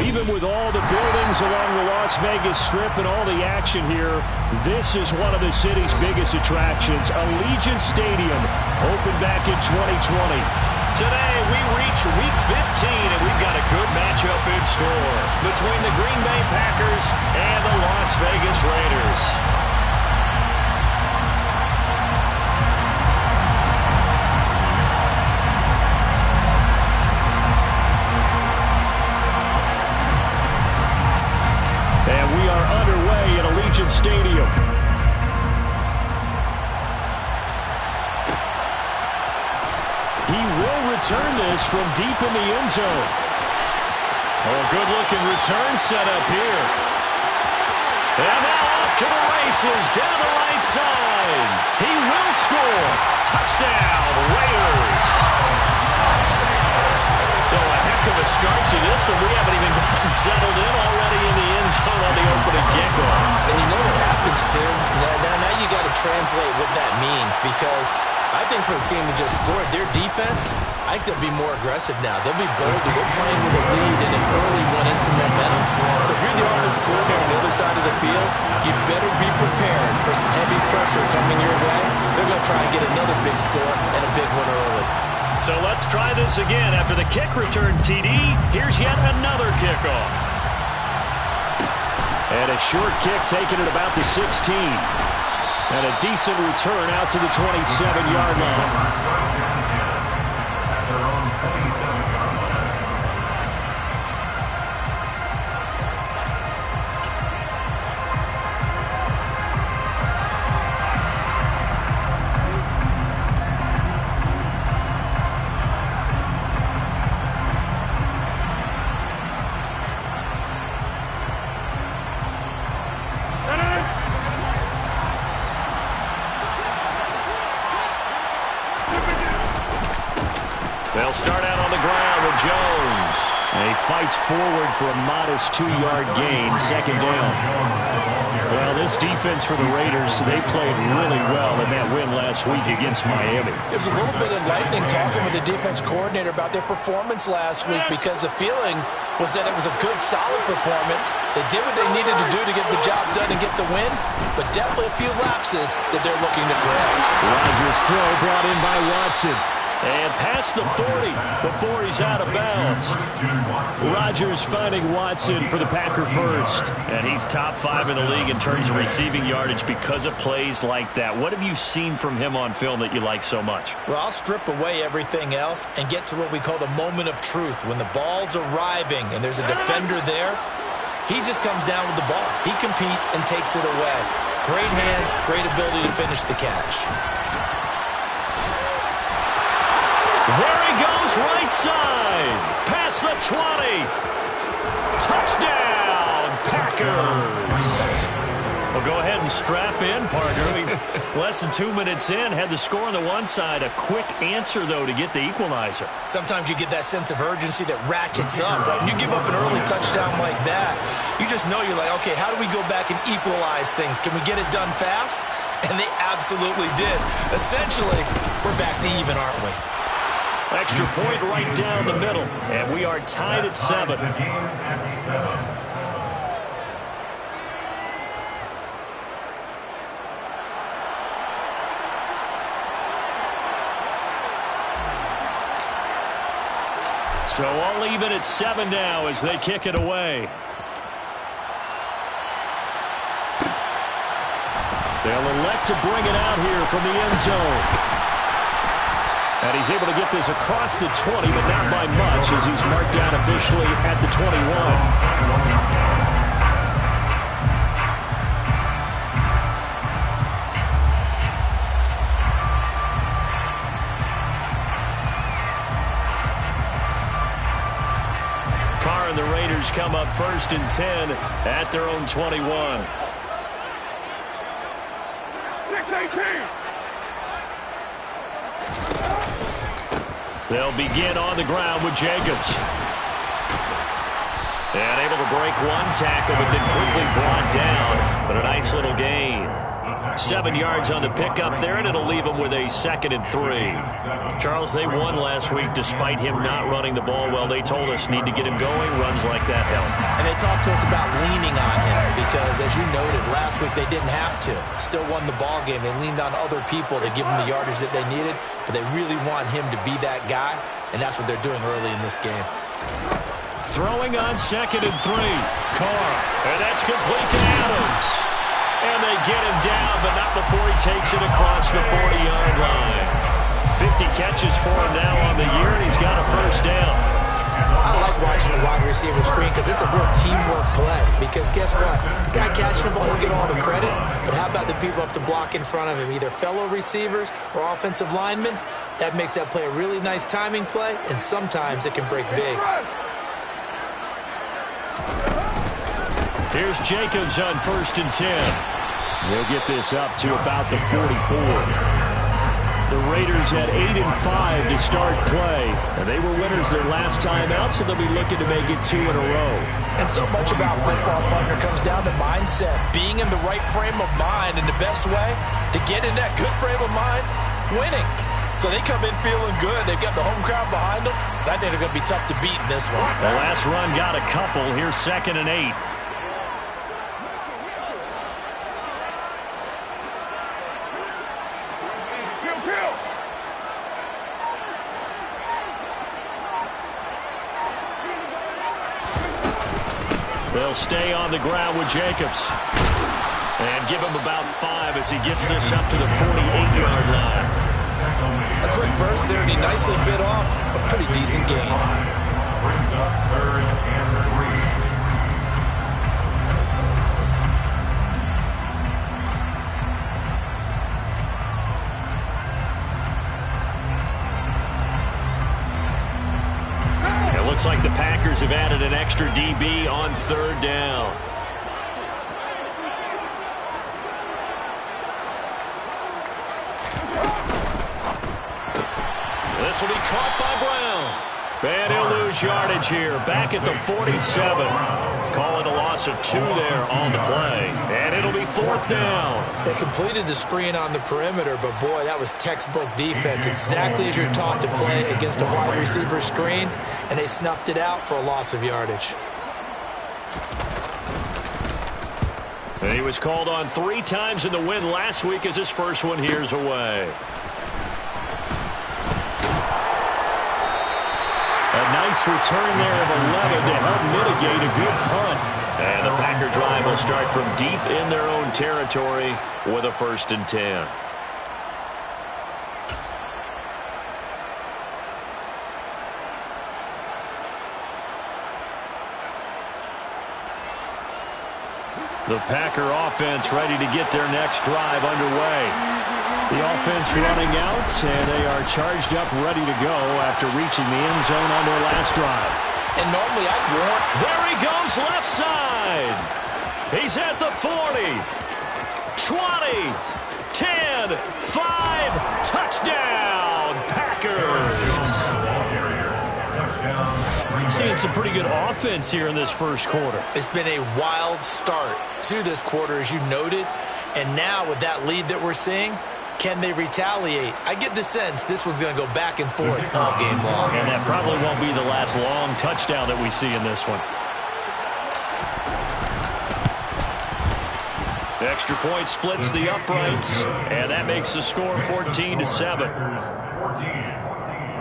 Even with all the buildings along the Las Vegas Strip and all the action here, this is one of the city's biggest attractions. Allegiant Stadium opened back in 2020. Today, we reach Week 15, and we've got a good matchup in store between the Green Bay Packers and the Las Vegas Raiders. And we are underway at Allegiant Stadium. He will return this from deep in the end zone. Oh, good-looking return set up here. And now off to the races down the right side. He will score. Touchdown, Raiders. So a heck of a start to this, and we haven't even gotten settled in already in the end zone on the opening kickoff. And you know what happens, Tim? Now you got to translate what that means, because I think for a team that just scored, their defense, I think they'll be more aggressive now. They'll be bolder. They're playing with a lead and an early one and some momentum. So if you're the offensive coordinator on the other side of the field, you better be prepared for some heavy pressure coming your way. They're going to try and get another big score and a big one early. So let's try this again. After the kick return, TD, here's yet another kickoff. And a short kick taken at about the 16. And a decent return out to the 27-yard line. They'll start out on the ground with Jones. And he fights forward for a modest 2-yard gain, second down. Well, this defense for the Raiders, they played really well in that win last week against Miami. It was a little bit enlightening talking with the defense coordinator about their performance last week, because the feeling was that it was a good, solid performance. They did what they needed to do to get the job done and get the win, but definitely a few lapses that they're looking to correct. Rodgers' throw brought in by Watson. And past the 40 before he's out of bounds. Rodgers finding Watson for the Packer first. And he's top 5 in the league in terms of receiving yardage because of plays like that. What have you seen from him on film that you like so much? Well, I'll strip away everything else and get to what we call the moment of truth. When the ball's arriving and there's a defender there, he just comes down with the ball. He competes and takes it away. Great hands, great ability to finish the catch. There he goes, right side. Past the 20. Touchdown, Packers. Well, go ahead and strap in, partner. Less than 2 minutes in, had the score on the one side. A quick answer, though, to get the equalizer. Sometimes you get that sense of urgency that ratchets up. Right? When you give up an early touchdown like that, you just know you're like, okay, how do we go back and equalize things? Can we get it done fast? And they absolutely did. Essentially, we're back to even, aren't we? Extra point right down the middle, and we are tied at 7. So all even at 7 now as they kick it away. They'll elect to bring it out here from the end zone. And he's able to get this across the 20, but not by much, as he's marked down officially at the 21. Carr and the Raiders come up first and 10 at their own 21. 6-18. They'll begin on the ground with Jacobs. And able to break one tackle, but then quickly brought down. But a nice little gain. 7 yards on the pickup there, and it'll leave them with a 2nd and 3. Charles, they won last week despite him not running the ball well. They told us need to get him going. Runs like that help. And they talked to us about leaning on him because, as you noted, last week they didn't have to. Still won the ball game. They leaned on other people to give them the yardage that they needed, but they really want him to be that guy, and that's what they're doing early in this game. Throwing on 2nd and 3. Carr, and that's complete to Adams. And they get him down, but not before he takes it across the 40-yard line. 50 catches for him now on the year, and he's got a first down. I like watching the wide receiver screen because it's a real teamwork play. Because guess what? The guy catching the ball, he'll get all the credit. But how about the people up to block in front of him, either fellow receivers or offensive linemen? That makes that play a really nice timing play, and sometimes it can break big. Here's Jacobs on 1st and 10. They'll get this up to about the 44. The Raiders had 8 and 5 to start play, and they were winners their last time out, so they'll be looking to make it 2 in a row. And so much about football, partner, comes down to mindset. Being in the right frame of mind, and the best way to get in that good frame of mind, winning. So they come in feeling good. They've got the home crowd behind them. I think they're going to be tough to beat in this one. The last run got a couple. Here's 2nd and 8. They'll stay on the ground with Jacobs. And give him about 5 as he gets this up to the 48-yard line. A quick burst there, and he nicely bit off a pretty decent gain. Brings up 3rd and 3. Looks like the Packers have added an extra DB on 3rd down. This will be caught by Brown. And he'll lose yardage here. Back at the 47. Calling a loss of 2 there on the play. And it'll be 4th down. They completed the screen on the perimeter, but boy, that was textbook defense. Exactly as you're taught to play against a wide receiver screen, and they snuffed it out for a loss of yardage. And he was called on 3 times in the win last week as his first one here's away. A nice return there of 11 to help mitigate a good punt. And the Packer drive will start from deep in their own territory with a 1st and 10. The Packer offense ready to get their next drive underway. The offense running out, and they are charged up, ready to go after reaching the end zone on their last drive. And normally I'd warn. There he goes, left side. He's at the 40, 20, 10, 5, touchdown, Packers. Seeing some pretty good offense here in this first quarter. It's been a wild start to this quarter, as you noted. And now with that lead that we're seeing, can they retaliate? I get the sense this one's going to go back and forth all game long. And that probably won't be the last long touchdown that we see in this one. Extra point splits the uprights, and that makes the score 14-7.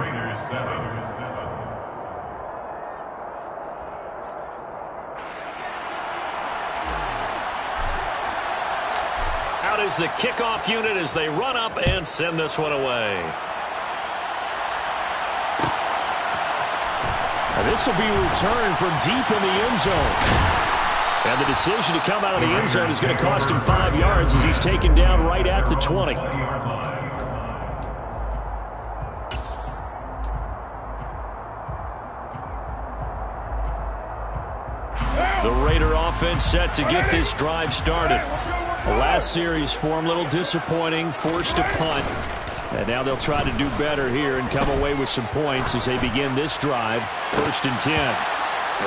Raiders 7. Out is the kickoff unit as they run up and send this one away. And this will be returned from deep in the end zone. And the decision to come out of the end zone is going to cost him 5 yards as he's taken down right at the 20. The Raider offense set to get this drive started. The last series for him, a little disappointing, forced to punt. And now they'll try to do better here and come away with some points as they begin this drive, 1st and 10.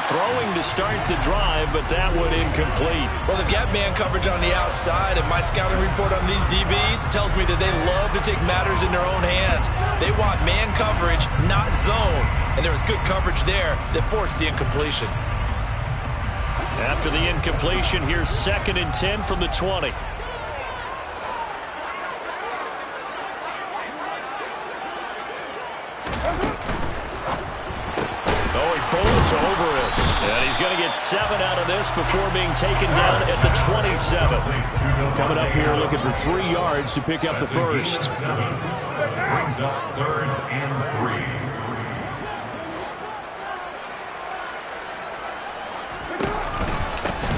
Throwing to start the drive, but that one incomplete. Well, they've got man coverage on the outside, and my scouting report on these DBs tells me that they love to take matters in their own hands. They want man coverage, not zone. And there was good coverage there that forced the incompletion. After the incompletion, here's 2nd and 10 from the 20. Bowls over it. And he's going to get 7 out of this before being taken down at the 27. Coming up here looking for 3 yards to pick up the first. Brings up 3rd and 3.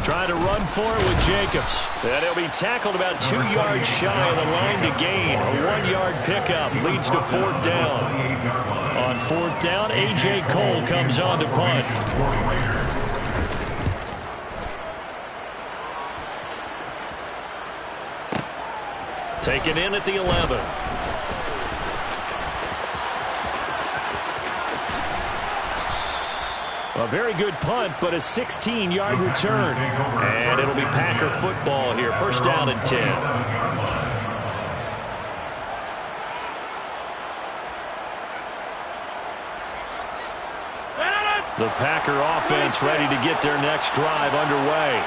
Trying to run for it with Jacobs. And he'll be tackled about 2 yards shy of the line to gain. A 1-yard pickup leads to 4th down. On 4th down, A.J. Cole comes on to punt. Taken in at the 11. A very good punt, but a 16-yard return. And it'll be Packer football here. 1st down and 10. The Packer offense ready to get their next drive underway.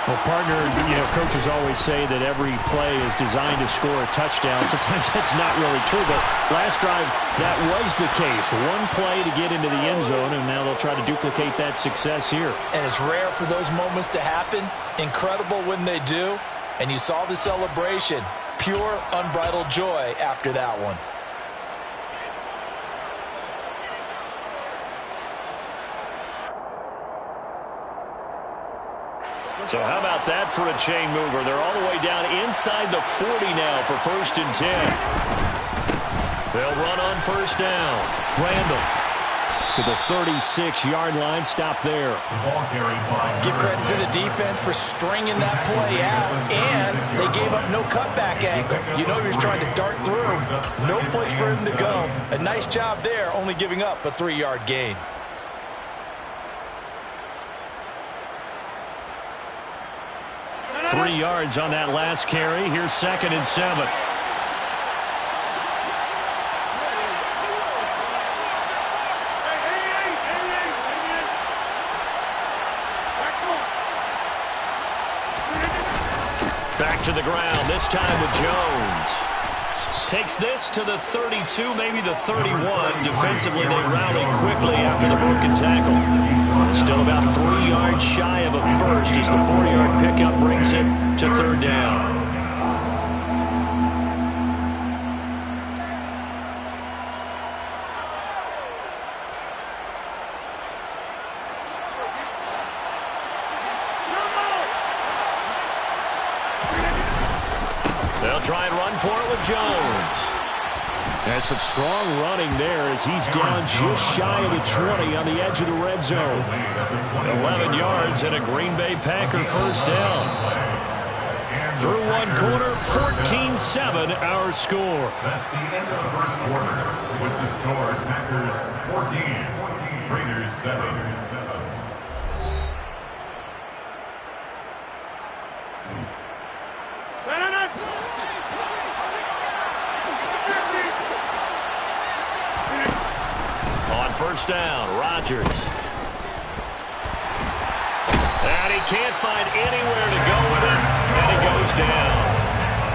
Well, partner, coaches always say that every play is designed to score a touchdown. Sometimes that's not really true, but last drive, that was the case. One play to get into the end zone, and now they'll try to duplicate that success here. And it's rare for those moments to happen. Incredible when they do. And you saw the celebration. Pure, unbridled joy after that one. So how about that for a chain mover? They're all the way down inside the 40 now for 1st and 10. They'll run on 1st down. Randall to the 36-yard line. Stop there. Give credit to the defense for stringing that play out, and they gave up no cutback angle. You know he was trying to dart through. No place for him to go. A nice job there, only giving up a 3-yard gain. 3 yards on that last carry. Here's 2nd and 7. Back to the ground, this time with Jones. Takes this to the 32, maybe the 31. Defensively, they rally quickly after the broken tackle. Still about 3 yards shy of a first as the 4-yard pickup brings it to 3rd down. They'll try and run for it with Jones. And some strong running there as he's down just shy of the 20 on the edge of the red zone. 11 yards and a Green Bay Packer 1st down. Through one quarter, 14-7 our score. That's the end of the 1st quarter with the score Packers 14, Raiders 7. On 1st down, Rodgers. And he can't find anywhere to go with it, and he goes down.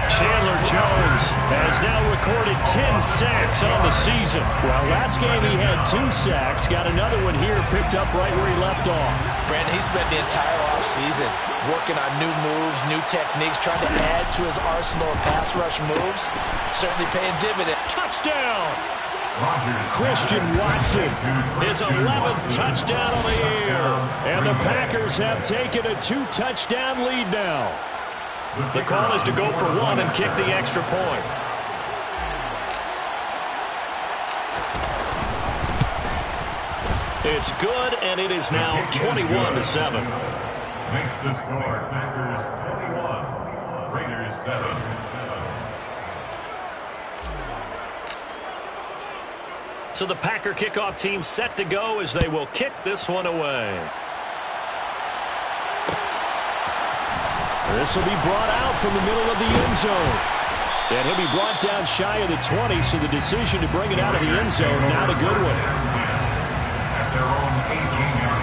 Chandler Jones has now recorded 10 sacks on the season. Well, last game he had 2 sacks. Got another one here picked up right where he left off. Brandon, he spent the entire offseason working on new moves, new techniques, trying to add to his arsenal of pass rush moves. Certainly paying dividends. Touchdown! Christian Watson, his 11th touchdown on the year. And the Packers have taken a 2-touchdown lead now. The call is to go for 1 and kick the extra point. It's good, and it is now 21-7. Makes the score Packers 21, Raiders 7. So the Packer kickoff team set to go as they will kick this one away. This will be brought out from the middle of the end zone. And he'll be brought down shy of the 20, so the decision to bring it out of the end zone, not a good one. At their own 18-yard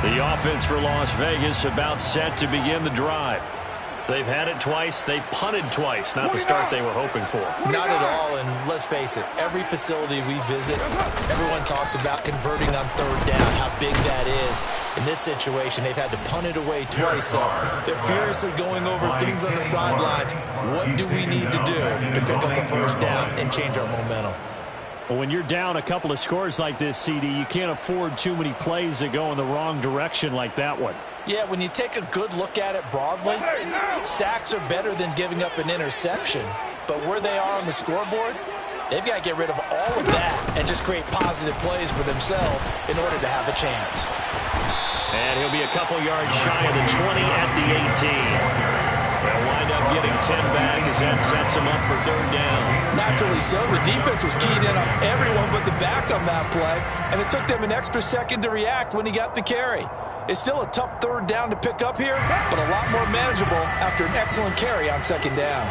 line. The offense for Las Vegas about set to begin the drive. They've had it twice. They've punted twice. Not the start they were hoping for. Not at all, and let's face it, every facility we visit, everyone talks about converting on third down, how big that is. In this situation, they've had to punt it away twice, so they're furiously going over things on the sidelines. What do we need to do to pick up a first down and change our momentum? Well, when you're down a couple of scores like this, CD, you can't afford too many plays that go in the wrong direction like that one. Yeah, when you take a good look at it broadly, sacks are better than giving up an interception. But where they are on the scoreboard, they've got to get rid of all of that and just create positive plays for themselves in order to have a chance. And he'll be a couple yards shy of the 20 at the 18. They'll wind up getting 10 back as that sets them up for third down. Naturally so. The defense was keyed in on everyone but the back on that play, and it took them an extra second to react when he got the carry. It's still a tough third down to pick up here, but a lot more manageable after an excellent carry on second down.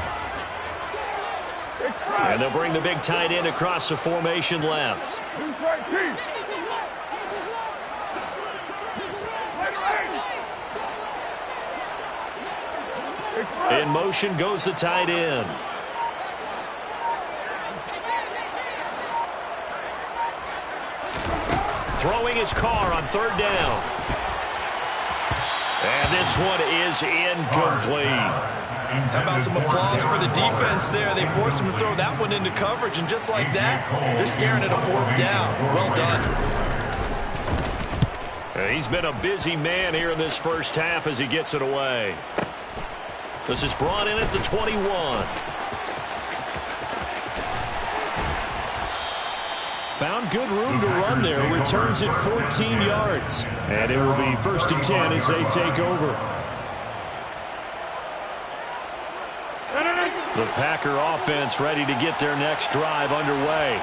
And they'll bring the big tight end across the formation left. In motion goes the tight end. Throwing his car on third down. And this one is incomplete. How about some applause for the defense there? They forced him to throw that one into coverage, and just like that, they're staring at a fourth down. Well done. He's been a busy man here in this first half as he gets it away. This is brought in at the 21. Found good room to run there. Returns it 14 yards. And it will be 1st and 10 as they take over. The Packer offense ready to get their next drive underway.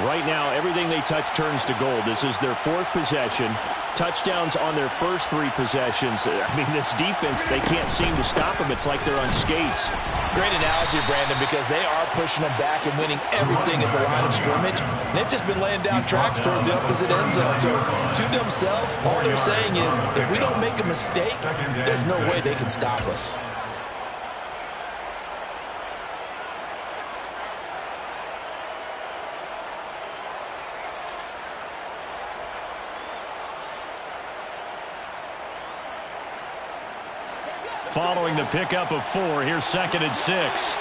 Right now, everything they touch turns to gold. This is their 4th possession. Touchdowns on their first 3 possessions. I mean, this defense, they can't seem to stop them. It's like they're on skates. Great analogy, Brandon, because they are pushing them back and winning everything at the line of scrimmage. And they've just been laying down tracks towards the opposite end zone. So to themselves, all they're saying is, if we don't make a mistake, there's no way they can stop us. Following the pickup of 4, here's 2nd and 6.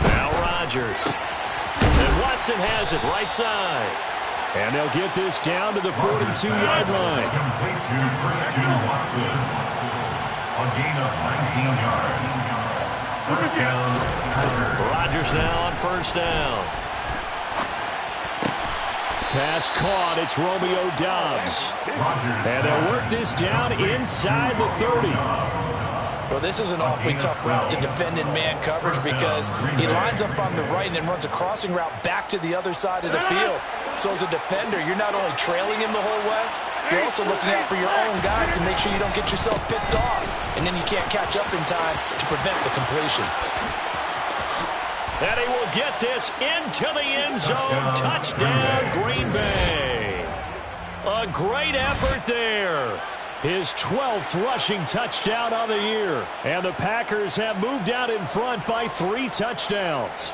Now Rodgers. And Watson has it right side. And they'll get this down to the 42-yard line. Complete to Christian Watson. A gain of 19 yards. First down, Packers. Rodgers now on first down. Pass caught. It's Romeo Doubs. And they'll work this down inside the 30. Well, this is an awfully tough route to defend in man coverage because he lines up on the right and then runs a crossing route back to the other side of the field. So as a defender, you're not only trailing him the whole way, you're also looking out for your own guys to make sure you don't get yourself picked off. And then you can't catch up in time to prevent the completion. And he will get this into the end zone. Touchdown, Green Bay. A great effort there. His 12th rushing touchdown of the year. And the Packers have moved out in front by 3 touchdowns.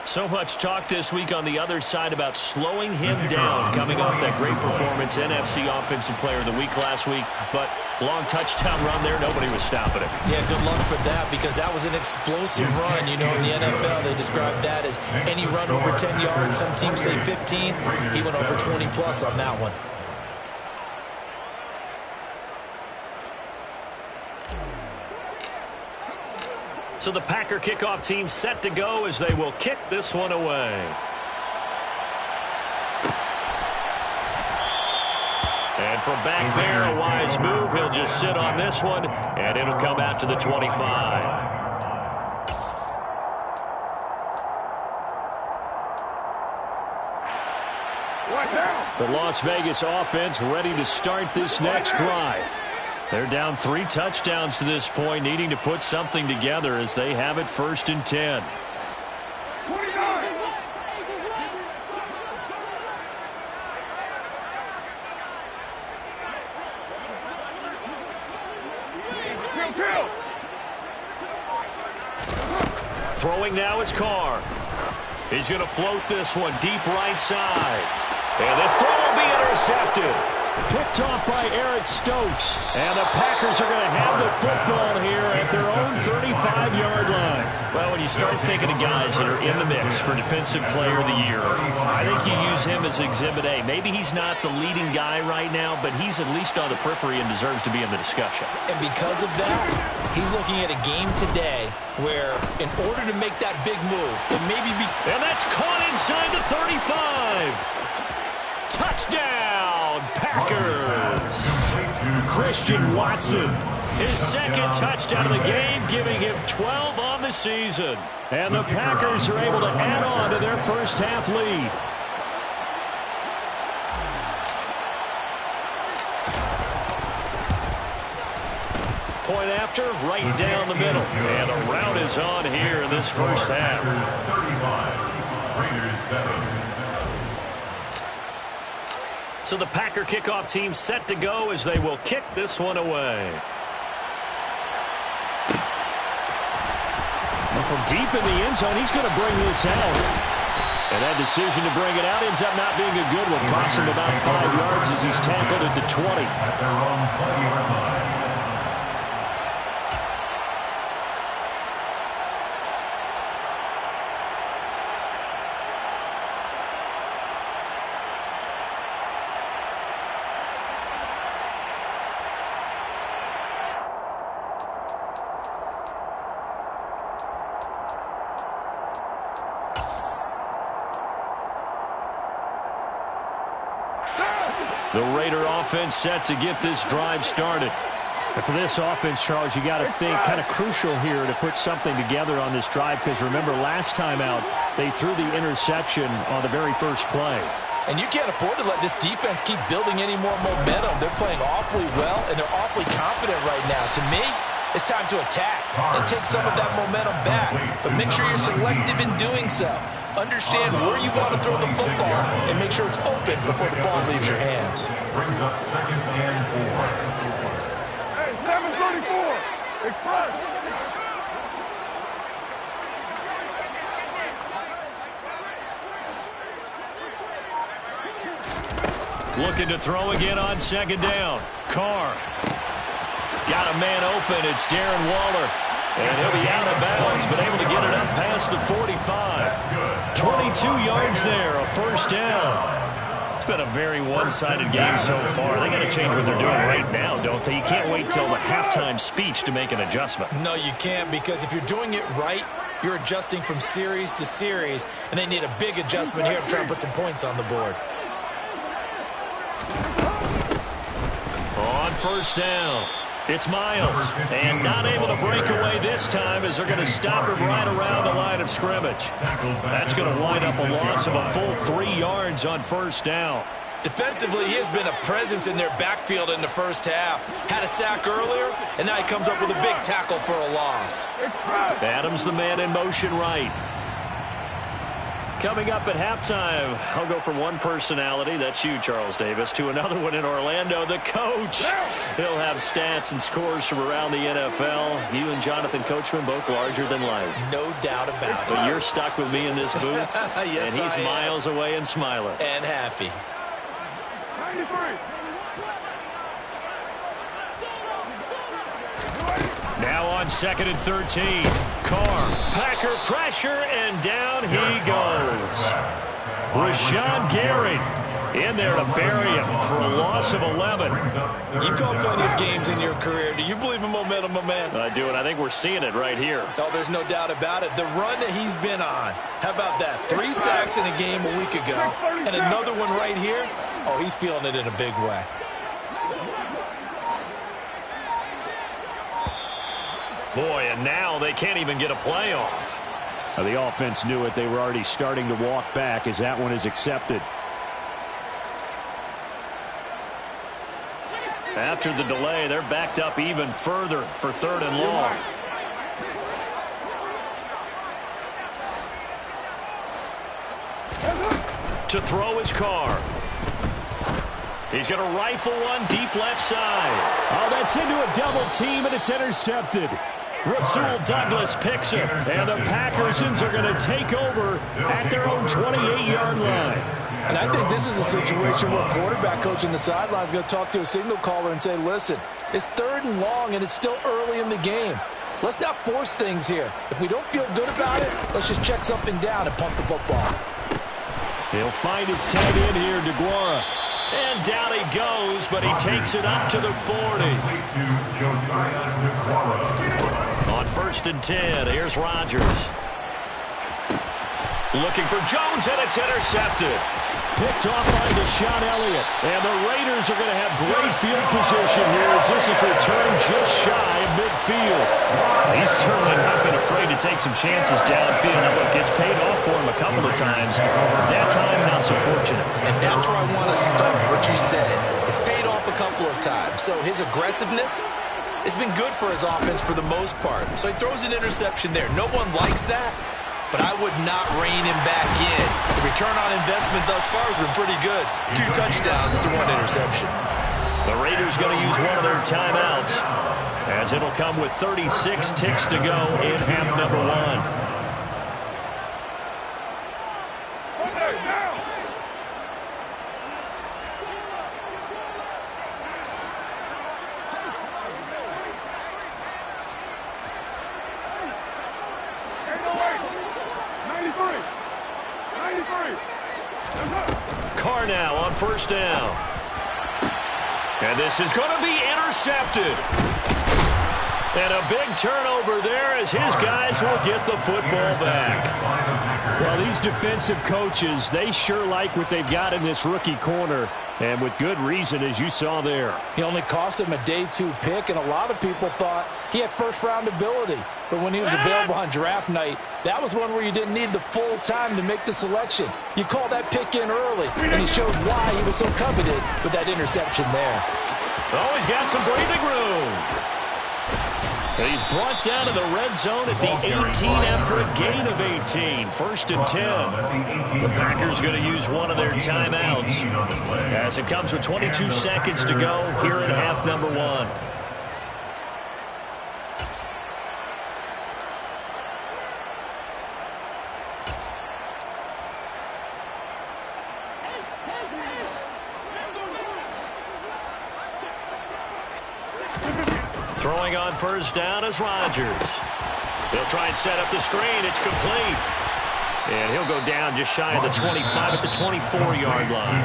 So much talk this week on the other side about slowing him down, coming off that great performance, NFC Offensive Player of the Week last week. But long touchdown run there, nobody was stopping him. Yeah, good luck for that because that was an explosive run. You know, in the NFL, they describe that as any run over 10 yards. Some teams say 15. He went over 20-plus on that one. So the Packer kickoff team set to go as they will kick this one away. And from back there, a wise move. He'll just sit on this one, and it'll come out to the 25. The Las Vegas offense ready to start this next drive. They're down 3 touchdowns to this point, needing to put something together as they have it 1st and 10. 29. Throwing now is Carr. He's going to float this one deep right side. And this throw will be intercepted. Picked off by Eric Stokes. And the Packers are going to have the football here at their own 35-yard line. Well, when you start thinking of guys that are in the mix for Defensive Player of the Year, I think you use him as Exhibit A. Maybe he's not the leading guy right now, but he's at least on the periphery and deserves to be in the discussion. And because of that, he's looking at a game today where in order to make that big move, it maybe be... And that's caught inside the 35. Touchdown, Packers. Christian Watson. His second touchdown of the game, giving him 12 on the season. And the Packers are able to add on to their first half lead. Point after, right down the middle. And the route is on here in this first half. 35, Raiders 7. So the Packer kickoff team set to go as they will kick this one away. And from deep in the end zone, he's going to bring this out. And that decision to bring it out ends up not being a good one. Cost him about 5 yards as he's tackled at the 20. At their own 20-yard line. The Raider offense set to get this drive started. And for this offense, Charles, you got to think kind of crucial here to put something together on this drive, because remember last time out they threw the interception on the very first play. And you can't afford to let this defense keep building any more momentum. They're playing awfully well, and they're awfully confident right now. To me, it's time to attack and take some of that momentum back. But make sure you're selective in doing so. Understand where you want to throw the football and make sure it's open before the ball leaves your hands. Brings up 2nd and 4. Hey, 734. Express. Looking to throw again on 2nd down. Carr. Got a man open. It's Darren Waller. And he'll be out of bounds, but able to get it up past the 45. 22 yards there, a first down. It's been a very one-sided game so far. They got to change what they're doing right now, don't they? You can't wait till the halftime speech to make an adjustment. No, you can't, because if you're doing it right, you're adjusting from series to series, and they need a big adjustment here to try and put some points on the board. On 1st down. It's Miles, and not able to break away this time as they're going to stop him right around the line of scrimmage. That's going to wind up a loss of a full 3 yards on 1st down. Defensively, he has been a presence in their backfield in the first half. Had a sack earlier, and now he comes up with a big tackle for a loss. Adams the man in motion right. Coming up at halftime, I'll go from one personality, that's you, Charles Davis, to another one in Orlando, the coach. He'll have stats and scores from around the NFL. You and Jonathan Coachman, both larger than life. No doubt about it. But you're stuck with me in this booth, yes, and he's miles away and smiling. And happy. 93. Now on 2nd and 13. Carr, Packer pressure, and down he goes. Rashawn Gary in there to bury him for a loss of 11. You've called plenty of games in your career. Do you believe in momentum, my man? I do, and I think we're seeing it right here. Oh, there's no doubt about it. The run that he's been on. How about that? 3 sacks in a game a week ago, and another one right here. Oh, he's feeling it in a big way. Boy, and now they can't even get a play off. The offense knew it. They were already starting to walk back as that one is accepted. After the delay, they're backed up even further for 3rd and long. To throw his car. He's going to rifle one deep left side. Oh, that's into a double team, and it's intercepted. Rasul Douglas picks it. And the Packersons are going to take over at their own 28-yard line. And I think this is a situation where quarterback coach in the sideline is going to talk to a signal caller and say, listen, it's 3rd and long, and it's still early in the game. Let's not force things here. If we don't feel good about it, let's just check something down and pump the football. He'll find his tight end here, DeGuara. And down he goes, but he takes it up to the 40. On 1st and 10, here's Rodgers. Looking for Jones, and it's intercepted. Picked off by Deshaun Elliott. And the Raiders are going to have great field position here as this is returned just shy of midfield. He's certainly not been afraid to take some chances downfield. Now, look, it's paid off for him a couple of times. That time, not so fortunate. And that's where I want to start, what you said. It's paid off a couple of times. So his aggressiveness has been good for his offense for the most part. So he throws an interception there. No one likes that. But I would not rein him back in. The return on investment thus far has been pretty good. 2 touchdowns to 1 interception. The Raiders going to use one of their timeouts as it'll come with 36 ticks to go in half number 1. Carr now on 1st down. And this is going to be intercepted. And a big turnover there as his guys will get the football back. Well, these defensive coaches, they sure like what they've got in this rookie corner. And with good reason, as you saw there. He only cost him a day 2 pick, and a lot of people thought he had first-round ability. But when he was available on draft night, that was one where you didn't need the full time to make the selection. You call that pick in early, and he showed why he was so coveted with that interception there. Oh, he's got some breathing room. And he's brought down to the red zone at the 18 after a gain of 18. 1st and 10. The Packers going to use one of their timeouts as it comes with 22 seconds to go here in half number 1. Throwing on 1st down is Rodgers. He'll try and set up the screen. It's complete. And he'll go down just shy of the 25 at the 24-yard line.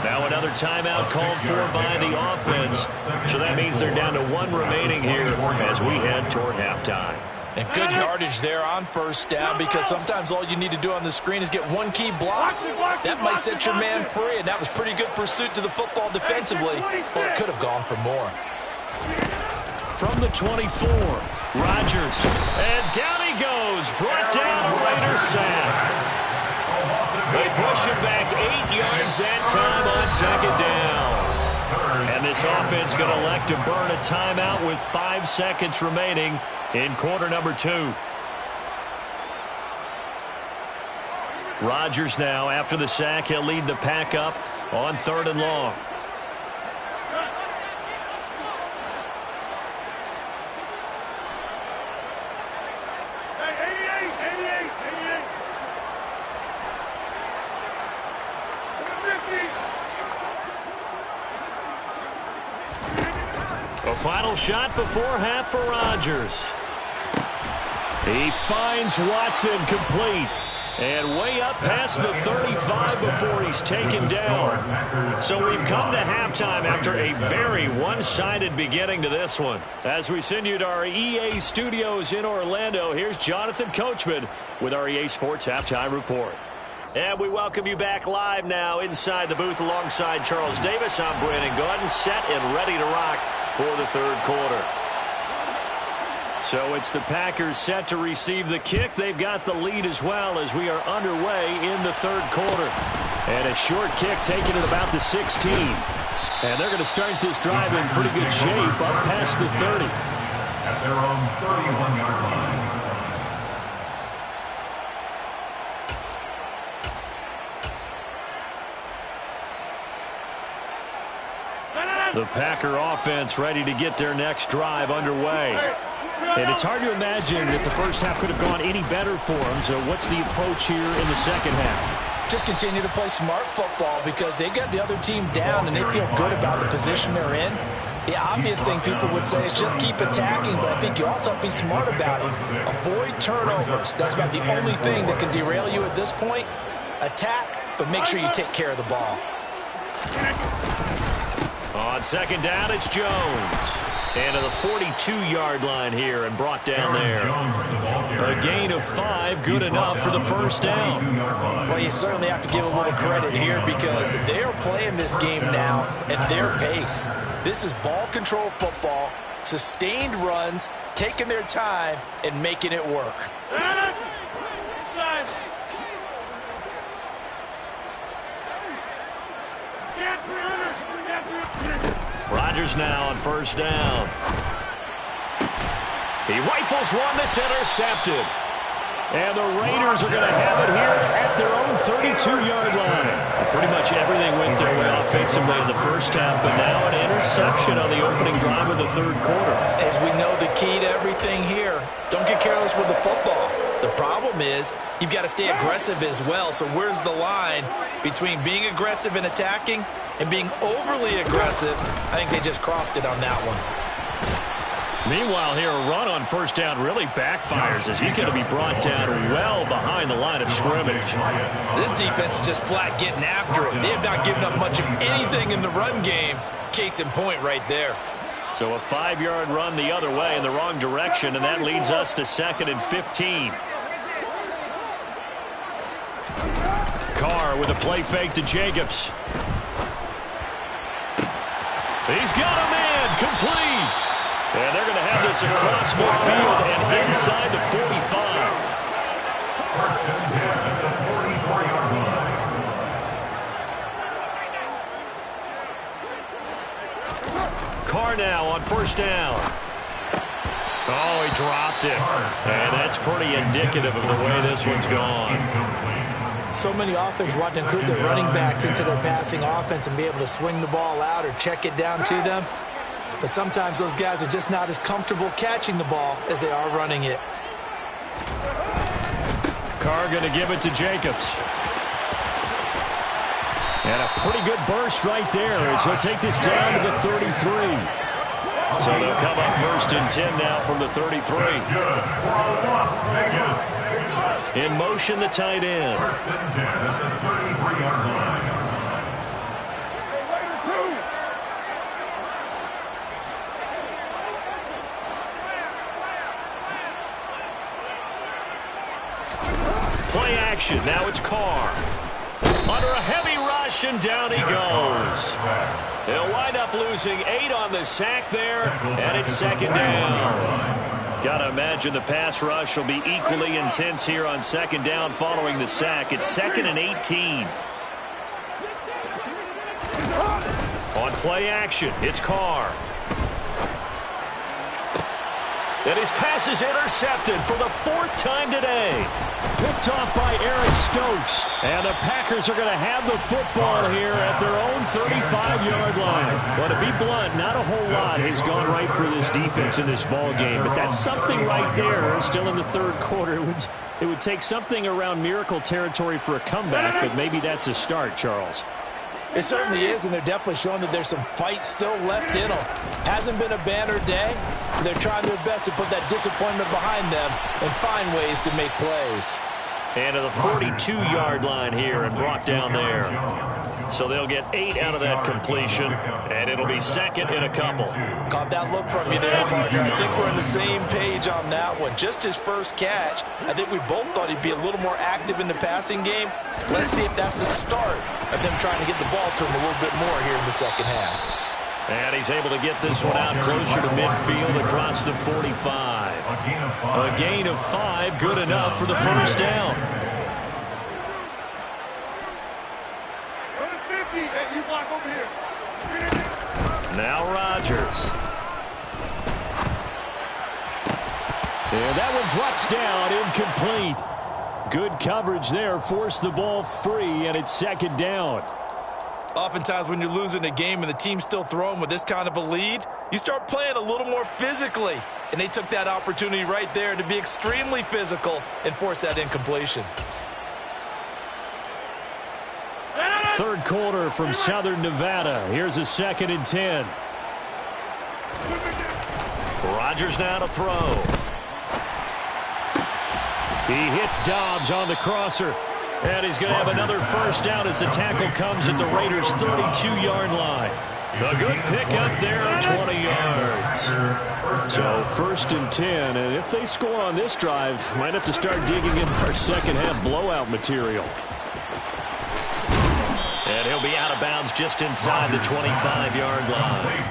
Now another timeout called for by the offense. So that means they're down to 1 remaining here as we head toward halftime. And good yardage there on 1st down, because sometimes all you need to do on the screen is get 1 key block. That might set your man free, and that was pretty good pursuit to the football defensively. Or it could have gone for more. From the 24, Rodgers. And down he goes. Brought down a Raiders sack. They push him back 8 yards that time on 2nd down. And this offense going to elect to burn a timeout with 5 seconds remaining in quarter number 2. Rodgers now, after the sack, he'll lead the pack up on 3rd and long. A final shot before half for Rodgers. He finds Watson complete. And way up past the 35 before he's taken down. So we've come to halftime after a very one-sided beginning to this one. As we send you to our EA studios in Orlando, here's Jonathan Coachman with our EA Sports Halftime Report. And we welcome you back live now inside the booth alongside Charles Davis. I'm Brandon Gaudin, set and ready to rock for the 3rd quarter. So it's the Packers set to receive the kick. They've got the lead as well as we are underway in the third quarter. And a short kick taken at about the 16. And they're going to start this drive in pretty good shape up past the 30. At their own 31-yard line. The Packer offense ready to get their next drive underway. And it's hard to imagine that the first half could have gone any better for them. So what's the approach here in the second half? Just continue to play smart football because they got the other team down and they feel good about the position they're in. The obvious thing people would say is just keep attacking, but I think you also have to be smart about it. Avoid turnovers. That's about the only thing that can derail you at this point. Attack, but make sure you take care of the ball. On second down, it's Jones. And to the 42-yard line here and brought down there. A gain of 5, good enough for the first down. Well, you certainly have to give a little credit here because they are playing this game now at their pace. This is ball control football, sustained runs, taking their time, and making it work. Rodgers now on first down. He rifles one that's intercepted. And the Raiders are going to have it here at their own 32-yard line. Pretty much everything went their way offensively in the first half, but now an interception on the opening drive of the third quarter. As we know, the key to everything here, don't get careless with the football. The problem is you've got to stay aggressive as well. So where's the line between being aggressive and attacking and being overly aggressive? I think they just crossed it on that one. Meanwhile here, a run on first down really backfires as he's going to be brought down well behind the line of scrimmage. This defense is just flat getting after it. They have not given up much of anything in the run game. Case in point right there. So a 5-yard run the other way in the wrong direction, and that leads us to 2nd and 15. Carr with a play fake to Jacobs. He's got him in, complete. And they're going to have this across midfield and inside the 45. First and 10 at the 44-yard line. Carr now on first down. Oh, he dropped it. And that's pretty indicative of the way this one's gone. So many offenses want to include their running backs into their passing offense and be able to swing the ball out or check it down to them. But sometimes those guys are just not as comfortable catching the ball as they are running it. Carr going to give it to Jacobs. And a pretty good burst right there as he'll take this down to the 33. So they'll come up 1st and 10 now from the 33. In motion, the tight end. 1st and 10 at the 33-yard line. Play action. Now it's Carr. Under a heavy rush, and down he goes. They'll wind up losing 8 on the sack there, and it's 2nd down. Got to imagine the pass rush will be equally intense here on 2nd down following the sack. It's 2nd and 18. On play action, it's Carr. And his pass is intercepted for the 4th time today. Picked off by Aaron Stokes. And the Packers are going to have the football here at their own 35-yard line. Well, to be blunt, not a whole lot has gone right for this defense in this ball game. But that's something right there still in the third quarter. It would take something around miracle territory for a comeback, but maybe that's a start, Charles. It certainly is, and they're definitely showing that there's some fight still left in them. Hasn't been a banner day. They're trying their best to put that disappointment behind them and find ways to make plays. And to the 42-yard line here and brought down there. So they'll get 8 out of that completion, and it'll be 2nd in a couple. Caught that look from you there, partner. I think we're on the same page on that one. Just his first catch, I think we both thought he'd be a little more active in the passing game. Let's see if that's the start of them trying to get the ball to him a little bit more here in the second half. And he's able to get this one out closer to midfield across the 45. A gain of 5, good enough for the first down. Now Rodgers. And that one drops down, incomplete. Good coverage there, forced the ball free, and it's second down. Oftentimes when you're losing a game and the team's still throwing with this kind of a lead, you start playing a little more physically. And they took that opportunity right there to be extremely physical and force that incompletion. Third quarter from Southern Nevada. Here's a 2nd and 10. Rodgers now to throw. He hits Dobbs on the crosser. And he's going to have another first down as the tackle comes at the Raiders' 32-yard line. A good pickup there, 20 yards. So 1st and 10, and if they score on this drive, might have to start digging in our second half blowout material. And he'll be out of bounds just inside the 25-yard line.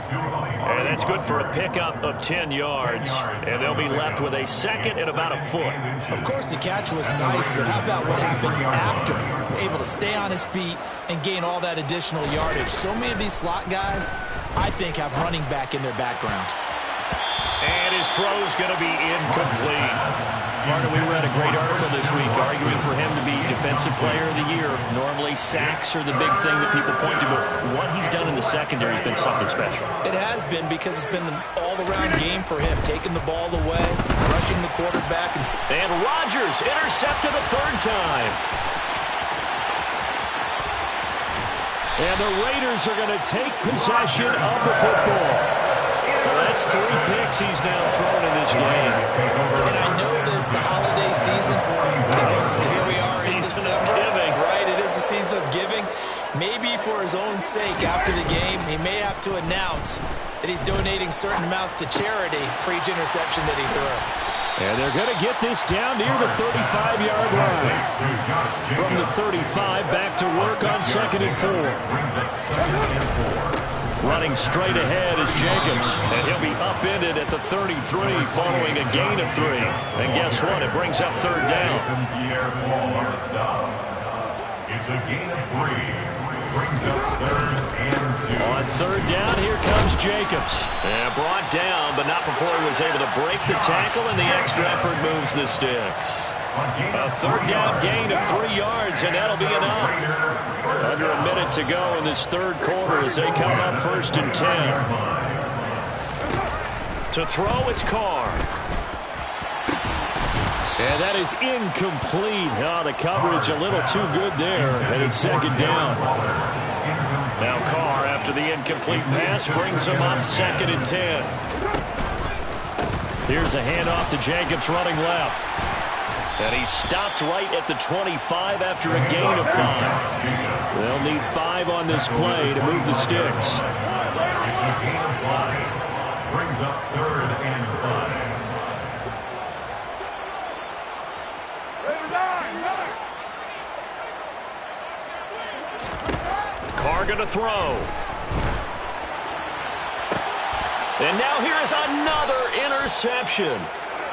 And that's good for a pickup of 10 yards. And they'll be left with a 2nd and about a foot. Of course, the catch was nice, but how about what happened after? Able to stay on his feet and gain all that additional yardage. So many of these slot guys, I think, have running back in their background. And his throw's going to be incomplete. Martin, we read a great article this week arguing for him to be Defensive Player of the Year. Normally, sacks are the big thing that people point to, but what he's done in the secondary has been something special. It has been because it's been an all-around game for him, taking the ball away, rushing the quarterback. And Rodgers intercepted a 3rd time. And the Raiders are going to take possession of the football. Well, that's 3 picks he's now thrown in this game. And I know this, the holiday season, because here we are in December. Right, it is the season of giving. Maybe for his own sake, after the game, he may have to announce that he's donating certain amounts to charity for each interception that he threw. And they're going to get this down near the 35-yard line. From the 35, back to work on 2nd and 4. Running straight ahead is Jacobs, and he'll be upended at the 33 following a gain of 3. And guess what? It brings up 3rd down. It's a gain of 3. Brings up 3rd and 2. On 3rd down, here comes Jacobs. And brought down, but not before he was able to break the tackle, and the extra effort moves the sticks. A 3rd down gain of 3 yards, and that'll be enough. Under a minute to go in this 3rd quarter as they come up 1st and 10. To throw, it's Carr. And that is incomplete. Oh, the coverage a little too good there, and it's 2nd down. Now Carr, after the incomplete pass, brings him up 2nd and 10. Here's a handoff to Jacobs running left. And he stopped right at the 25 after a gain of 5. They'll need 5 on this play to move the sticks. It's a gain of 5. Brings up 3rd and 5. Carr going to throw. And now here is another interception.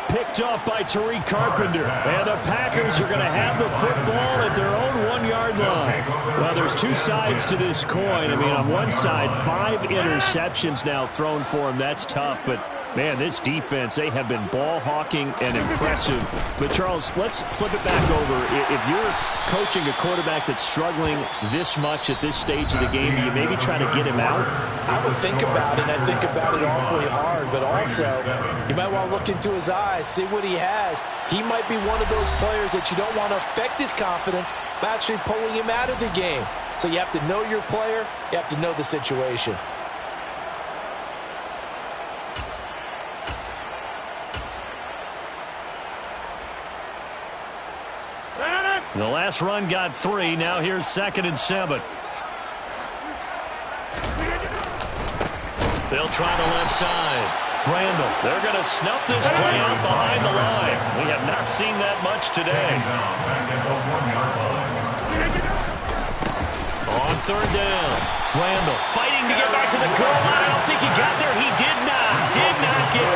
Picked up by Tariq Carpenter. And the Packers are going to have the football at their own 1-yard line. Well, there's 2 sides to this coin. I mean, on one side, 5 interceptions now thrown for him. That's tough, but man, this defense, they have been ball hawking and impressive. But, Charles, let's flip it back over. If you're coaching a quarterback that's struggling this much at this stage of the game, do you maybe try to get him out? I would think about it, and I think about it awfully hard. But also, you might want to look into his eyes, see what he has. He might be one of those players that you don't want to affect his confidence by actually pulling him out of the game. So you have to know your player. You have to know the situation. The last run got 3. Now here's 2nd and 7. They'll try the left side. Randall, they're going to snuff this play out behind the line. We have not seen that much today. On 3rd down, Randall fighting to get back to the goal line. I don't think he got there. He did not get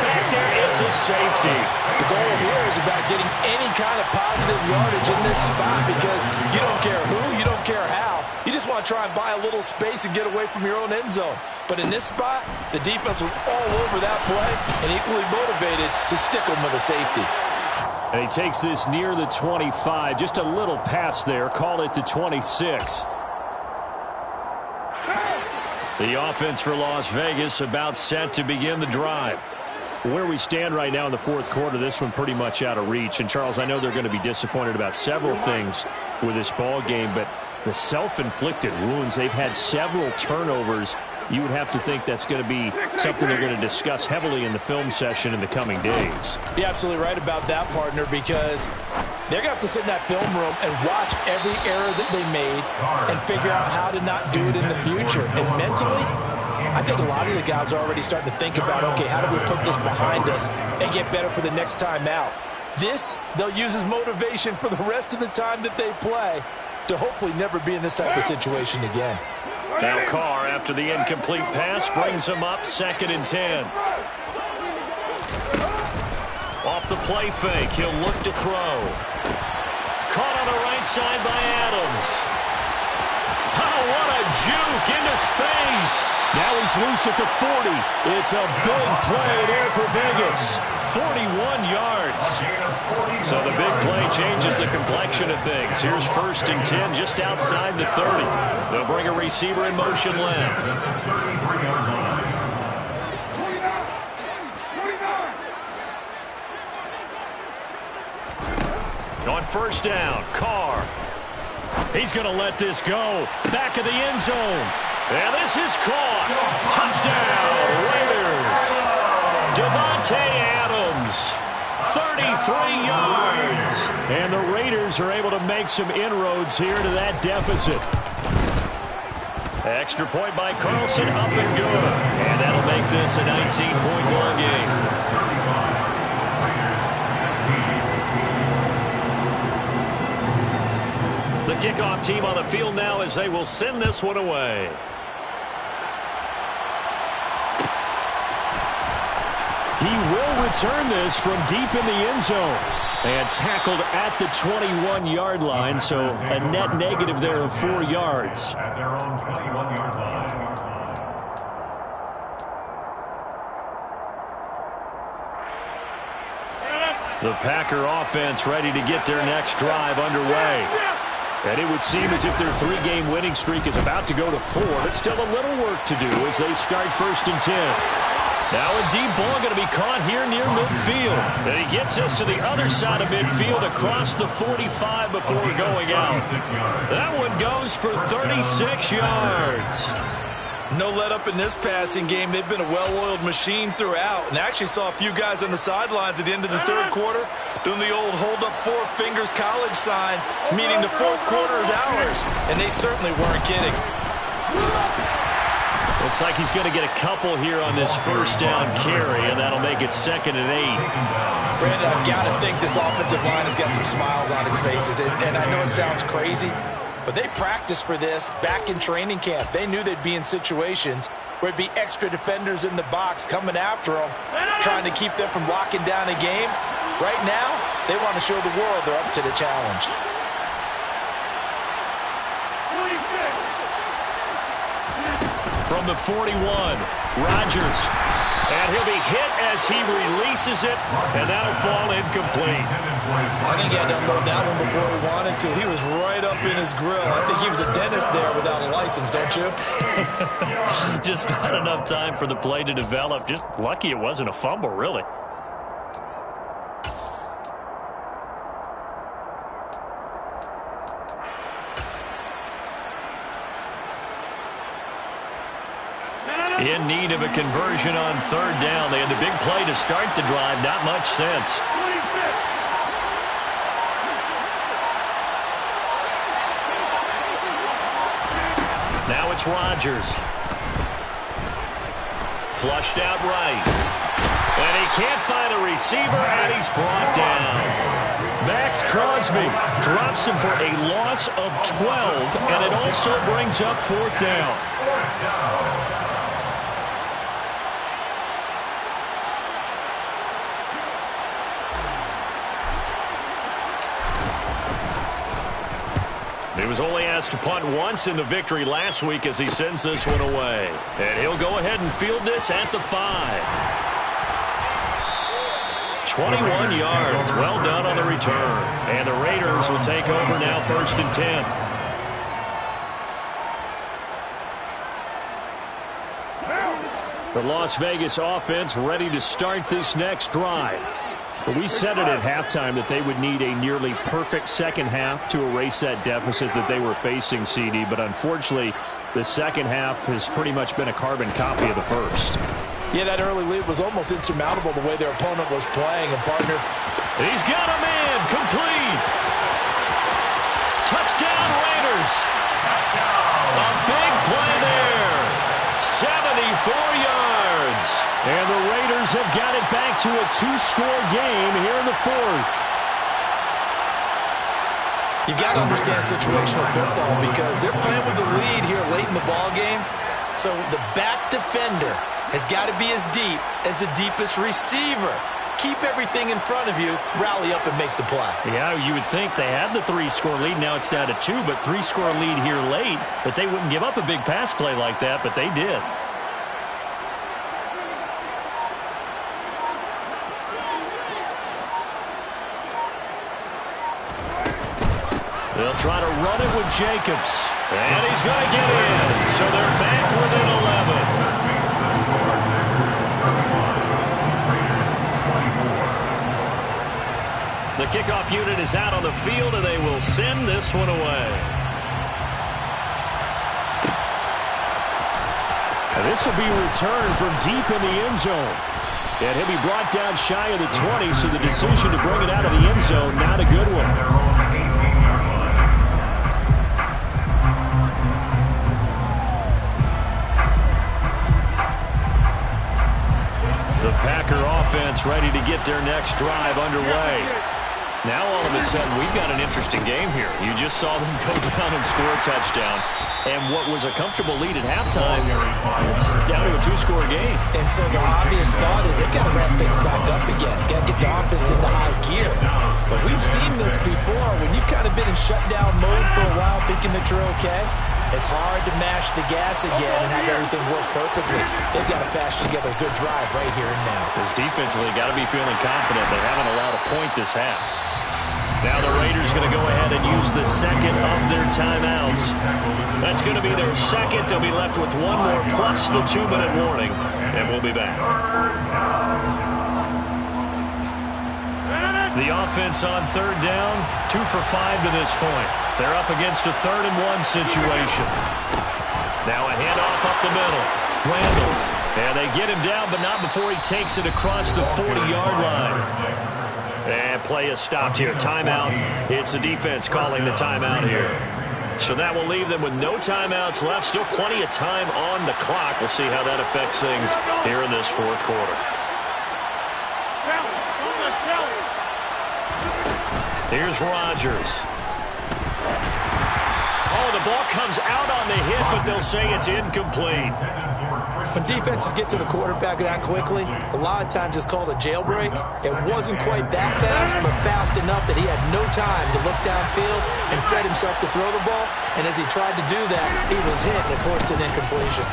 back there. It's a safety. The goal here is about getting any kind of positive yardage in this spot because you don't care who, you don't care how. You just want to try and buy a little space and get away from your own end zone. But in this spot, the defense was all over that play and equally motivated to stick them with a safety. And he takes this near the 25. Just a little pass there. Call it the 26. The offense for Las Vegas about set to begin the drive. Where we stand right now in the fourth quarter, this one pretty much out of reach. And, Charles, I know they're going to be disappointed about several things with this ball game, but the self-inflicted wounds, they've had several turnovers. You would have to think that's going to be something they're going to discuss heavily in the film session in the coming days. You're absolutely right about that, partner, because they're going to have to sit in that film room and watch every error that they made and figure out how to not do it in the future. And mentally, I think a lot of the guys are already starting to think about, okay, how do we put this behind us and get better for the next time out? This, they'll use as motivation for the rest of the time that they play to hopefully never be in this type of situation again. Now Carr, after the incomplete pass, brings him up 2nd and 10. Off the play fake, he'll look to throw. Caught on the right side by Adams. Oh, what a juke into space. Now he's loose at the 40. It's a big play there for Vegas. 41 yards. So the big play changes the complexion of things. Here's 1st and 10 just outside the 30. They'll bring a receiver in motion left. On 1st down, Carr. He's going to let this go. Back of the end zone. And this is caught. Touchdown, Raiders. Devontae Adams, 33 yards. And the Raiders are able to make some inroads here to that deficit. Extra point by Carlson, up and good. And that'll make this a 19-point ball game. The kickoff team on the field now as they will send this one away. He will return this from deep in the end zone. And tackled at the 21-yard line, so a net negative there of 4 yards. At their own 21-yard line. The Packer offense ready to get their next drive underway. And it would seem as if their 3-game winning streak is about to go to 4, but still a little work to do as they start 1st and 10. Now a deep ball going to be caught here near midfield. And he gets us to the other side of midfield across the 45 before going out. That one goes for 36 yards. No let up in this passing game. They've been a well-oiled machine throughout. And I actually saw a few guys on the sidelines at the end of the 3rd quarter doing the old hold up 4 fingers college sign, meaning the 4th quarter is ours. And they certainly weren't kidding. Looks like he's going to get a couple here on this 1st down carry, and that'll make it 2nd and 8. Brandon, I've got to think this offensive line has got some smiles on its faces. And I know it sounds crazy, but they practiced for this back in training camp. They knew they'd be in situations where it'd be extra defenders in the box coming after them, trying to keep them from locking down a game. Right now, they want to show the world they're up to the challenge. From the 41, Rodgers. And he'll be hit as he releases it, and that'll fall incomplete. I think he had to unload that one before he wanted to. He was right up in his grill. I think he was a dentist there without a license, don't you? Just not enough time for the play to develop. Just lucky it wasn't a fumble, really. In need of a conversion on 3rd down. They had the big play to start the drive. Not much sense. Now it's Rodgers. Flushed out right. And he can't find a receiver, and he's brought down. Max Crosby drops him for a loss of 12, and it also brings up 4th down. He was only asked to punt once in the victory last week as he sends this one away. And he'll go ahead and field this at the 5. 21 yards. Well done on the return. And the Raiders will take over now, 1st and 10. The Las Vegas offense ready to start this next drive. We said it at halftime that they would need a nearly perfect second half to erase that deficit that they were facing, CD. But unfortunately, the second half has pretty much been a carbon copy of the first. Yeah, that early lead was almost insurmountable the way their opponent was playing. And, partner, he's got a man. Complete. Touchdown, Raiders. A big play there. 74 yards. And the Raiders have got it back to a 2-score game here in the 4th. You've got to understand situational football because they're playing with the lead here late in the ball game. So the back defender has got to be as deep as the deepest receiver. Keep everything in front of you, rally up and make the play. Yeah, you would think they had the 3-score lead. Now it's down to 2, but 3-score lead here late. But they wouldn't give up a big pass play like that, but they did. They'll try to run it with Jacobs. And he's going to get in. So they're back within 11. The kickoff unit is out on the field, and they will send this one away. And this will be returned from deep in the end zone. And he'll be brought down shy of the 20, so the decision to bring it out of the end zone, not a good one. The Packer offense ready to get their next drive underway. Now all of a sudden we've got an interesting game here. You just saw them go down and score a touchdown. And what was a comfortable lead at halftime, it's down to a 2-score game. And so the obvious thought is they've got to ramp things back up again. Got to get the offense into high gear. But we've seen this before. When you've kind of been in shutdown mode for a while thinking that you're okay, it's hard to mash the gas again and have everything work perfectly. They've got to fash together a good drive right here and now. Because defensively, got to be feeling confident. They haven't allowed a point this half. Now the Raiders going to go ahead and use the second of their timeouts. That's going to be their second. They'll be left with one more plus the 2-minute warning. And we'll be back. The offense on 3rd down, 2 for 5 to this point. They're up against a 3rd-and-1 situation. Now a handoff up the middle. Randall. And they get him down, but not before he takes it across the 40-yard line. And play is stopped here. Timeout. It's the defense calling the timeout here. So that will leave them with no timeouts left. Still plenty of time on the clock. We'll see how that affects things here in this 4th quarter. Here's Rodgers. Oh, the ball comes out on the hit, but they'll say it's incomplete. When defenses get to the quarterback that quickly, a lot of times it's called a jailbreak. It wasn't quite that fast, but fast enough that he had no time to look downfield and set himself to throw the ball. And as he tried to do that, he was hit and forced an incompletion.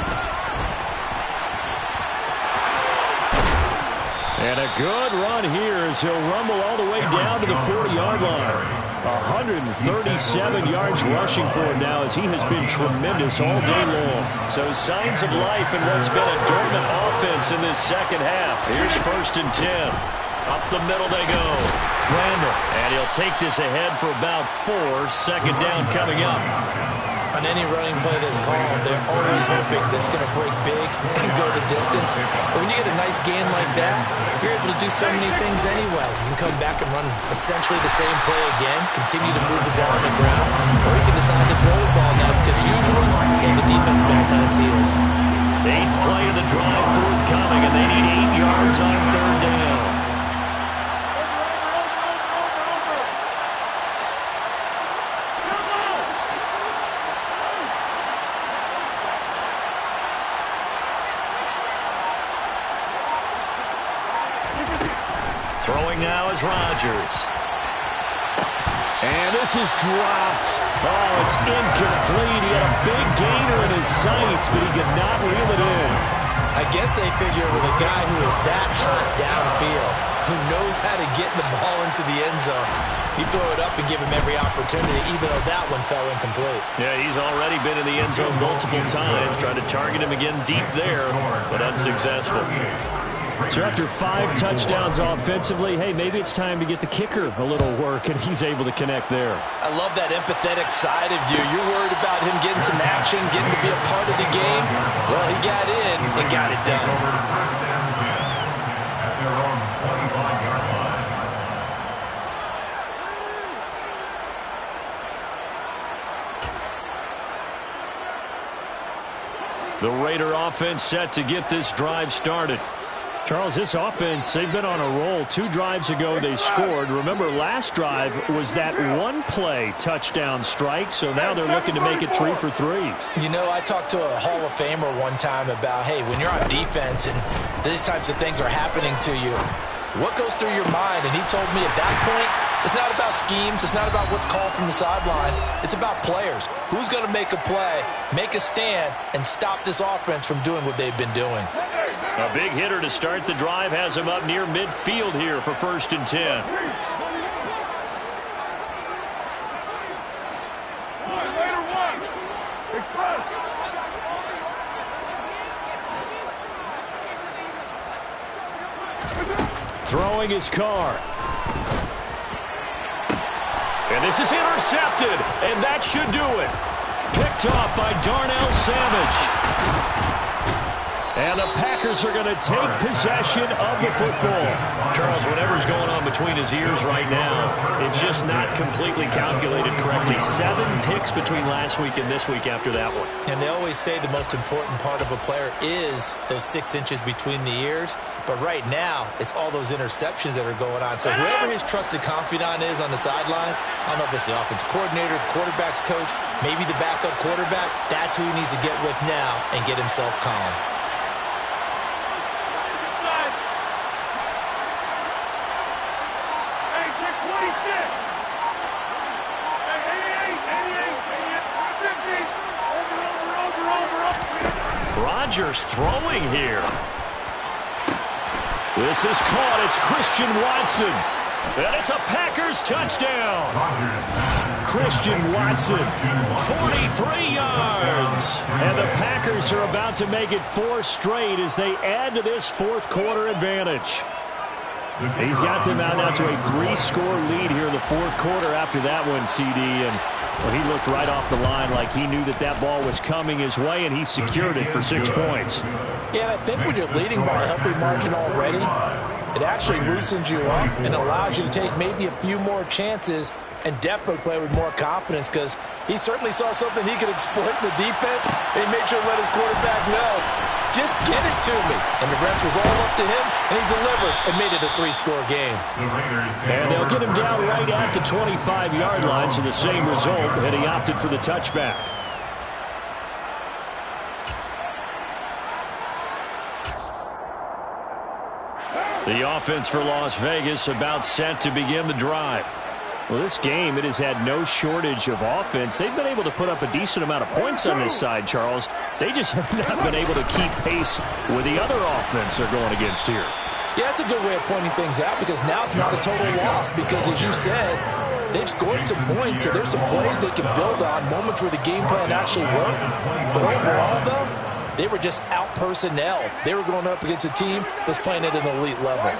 And a good run here as he'll rumble all the way down to the 40-yard line. 137 yards rushing for him now as he has been tremendous all day long. So signs of life in what's been a dormant offense in this second half. Here's 1st and 10. Up the middle they go. Randall. And he'll take this ahead for about 4. 2nd down coming up. On any running play that's called, they're always hoping that it's going to break big and go the distance. But when you get a nice gain like that, you're able to do so many things anyway. You can come back and run essentially the same play again, continue to move the ball on the ground, or you can decide to throw the ball now because usually you get the defense back on its heels. 8th play of the drive forthcoming, and they need 8 yards on 3rd down. Throwing now is Rodgers. And this is dropped. Oh, it's incomplete. He had a big gainer in his sights, but he could not reel it in. I guess they figure with a guy who is that hot downfield, who knows how to get the ball into the end zone, you throw it up and give him every opportunity, even though that one fell incomplete. Yeah, he's already been in the end zone multiple times, trying to target him again deep there, but unsuccessful. So after 5 touchdowns offensively, hey, maybe it's time to get the kicker a little work, and he's able to connect there. I love that empathetic side of you. You're worried about him getting some action, getting to be a part of the game. Well, he got in and got it done. At their own 25-yard line. The Raider offense set to get this drive started. Charles, this offense, they've been on a roll. 2 drives ago, they scored. Remember, last drive was that one-play touchdown strike, so now they're looking to make it 3 for 3. You know, I talked to a Hall of Famer one time about, hey, when you're on defense and these types of things are happening to you, what goes through your mind? And he told me at that point, it's not about schemes. It's not about what's called from the sideline. It's about players. Who's going to make a play, make a stand, and stop this offense from doing what they've been doing? A big hitter to start the drive has him up near midfield here for 1st and 10. Throwing his car. And this is intercepted, and that should do it. Picked off by Darnell Savage. And the Packers are going to take possession of the football. Charles, whatever's going on between his ears right now, it's just not completely calculated correctly. 7 picks between last week and this week after that one. And they always say the most important part of a player is those 6 inches between the ears. But right now, it's all those interceptions that are going on. So whoever his trusted confidant is on the sidelines, I don't know if it's the offensive coordinator, the quarterback's coach, maybe the backup quarterback, that's who he needs to get with now and get himself calm. Rodgers throwing here. This is caught. It's Christian Watson. And it's a Packers touchdown. Christian Watson. 43 yards. And the Packers are about to make it 4 straight as they add to this 4th quarter advantage. He's got them out now to a 3-score lead here in the 4th quarter after that one, CD. And well, he looked right off the line like he knew that that ball was coming his way, and he secured it for 6 points. Yeah, and I think when you're leading by a healthy margin already, it actually loosens you up and allows you to take maybe a few more chances and definitely play with more confidence because he certainly saw something he could exploit in the defense, and he made sure to let his quarterback know, just get it to me. And the rest was all up to him, and he delivered and made it a 3-score game. And they'll get him down right at the 25-yard line, so the same result, and he opted for the touchback. The offense for Las Vegas about set to begin the drive. Well, this game, it has had no shortage of offense. They've been able to put up a decent amount of points on this side, Charles. They just have not been able to keep pace with the other offense they're going against here. Yeah, that's a good way of pointing things out because now it's not a total loss because, as you said, they've scored some points, so there's some plays they can build on, moments where the game plan actually worked. But overall, though, they were just out personnel. They were going up against a team that's playing at an elite level.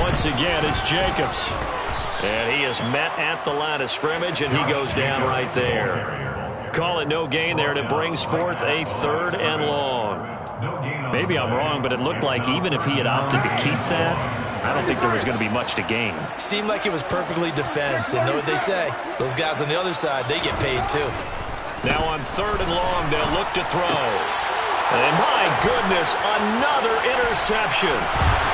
Once again, it's Jacobs. And he is met at the line of scrimmage, and he goes down right there. Call it no gain there, and it brings forth a 3rd and long. Maybe I'm wrong, but it looked like even if he had opted to keep that, I don't think there was going to be much to gain. Seemed like it was perfectly defense, and know what they say. Those guys on the other side, they get paid too. Now on 3rd and long, they'll look to throw. And my my goodness, another interception.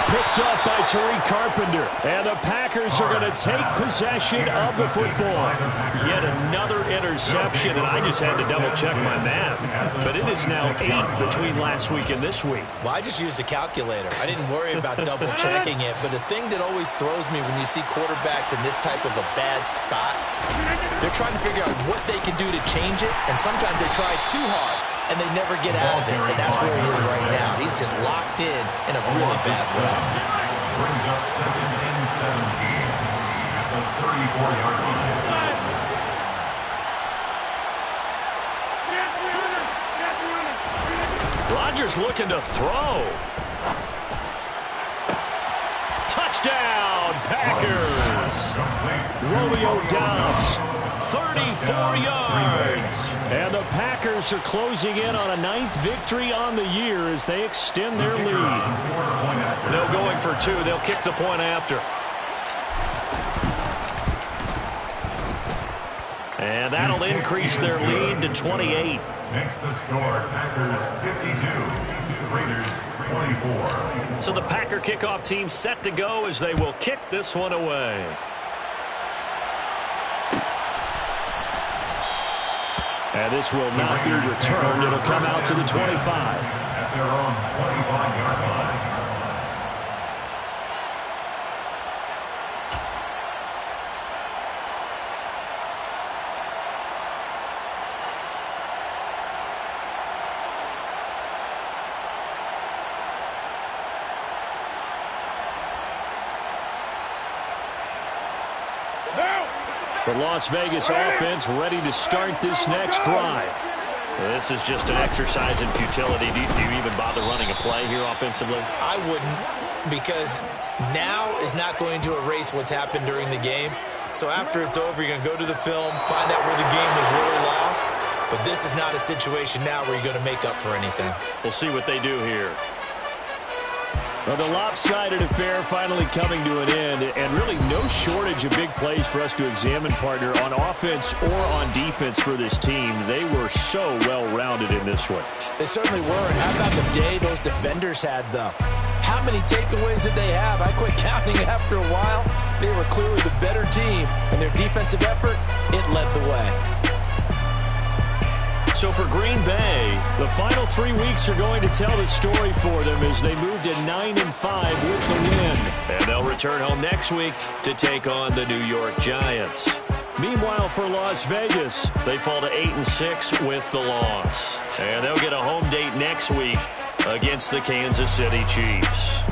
Picked up by Tariq Carpenter. And the Packers are going to take possession of the football. Yet another interception, and I just had to double-check my math. But it is now 8 between last week and this week. Well, I just used a calculator. I didn't worry about double-checking it. But the thing that always throws me when you see quarterbacks in this type of a bad spot, they're trying to figure out what they can do to change it. And sometimes they try too hard, and they never get out of it. And that's where he is right now. He's just locked in a really bad way. Brings up 2nd and 17 at the 34-yard line. Rodgers looking to throw. Touchdown, Packers. Romeo Doubs, 34 yards. and the Packers are closing in on a 9th victory on the year as they extend their lead. No going for 2. They'll kick the point after. And that'll increase their lead to 28. Makes the score Packers 52, Raiders 24. So the Packer kickoff team set to go as they will kick this one away. And this will not be returned. It'll come out to the 25. At their own 25-yard line. The Las Vegas offense ready to start this next drive. This is just an exercise in futility. Do you even bother running a play here offensively? I wouldn't, because now is not going to erase what's happened during the game. So after it's over, you're going to go to the film, find out where the game was really lost. But this is not a situation now where you're going to make up for anything. We'll see what they do here. Well, the lopsided affair finally coming to an end, and really no shortage of big plays for us to examine, partner, on offense or on defense for this team. They were so well-rounded in this one. They certainly were. And how about the day those defenders had, though? How many takeaways did they have? I quit counting after a while. They were clearly the better team, and their defensive effort, it led the way. So for Green Bay, the final 3 weeks are going to tell the story for them as they move to 9-5 with the win. and they'll return home next week to take on the New York Giants. Meanwhile, for Las Vegas, they fall to 8-6 with the loss. And they'll get a home date next week against the Kansas City Chiefs.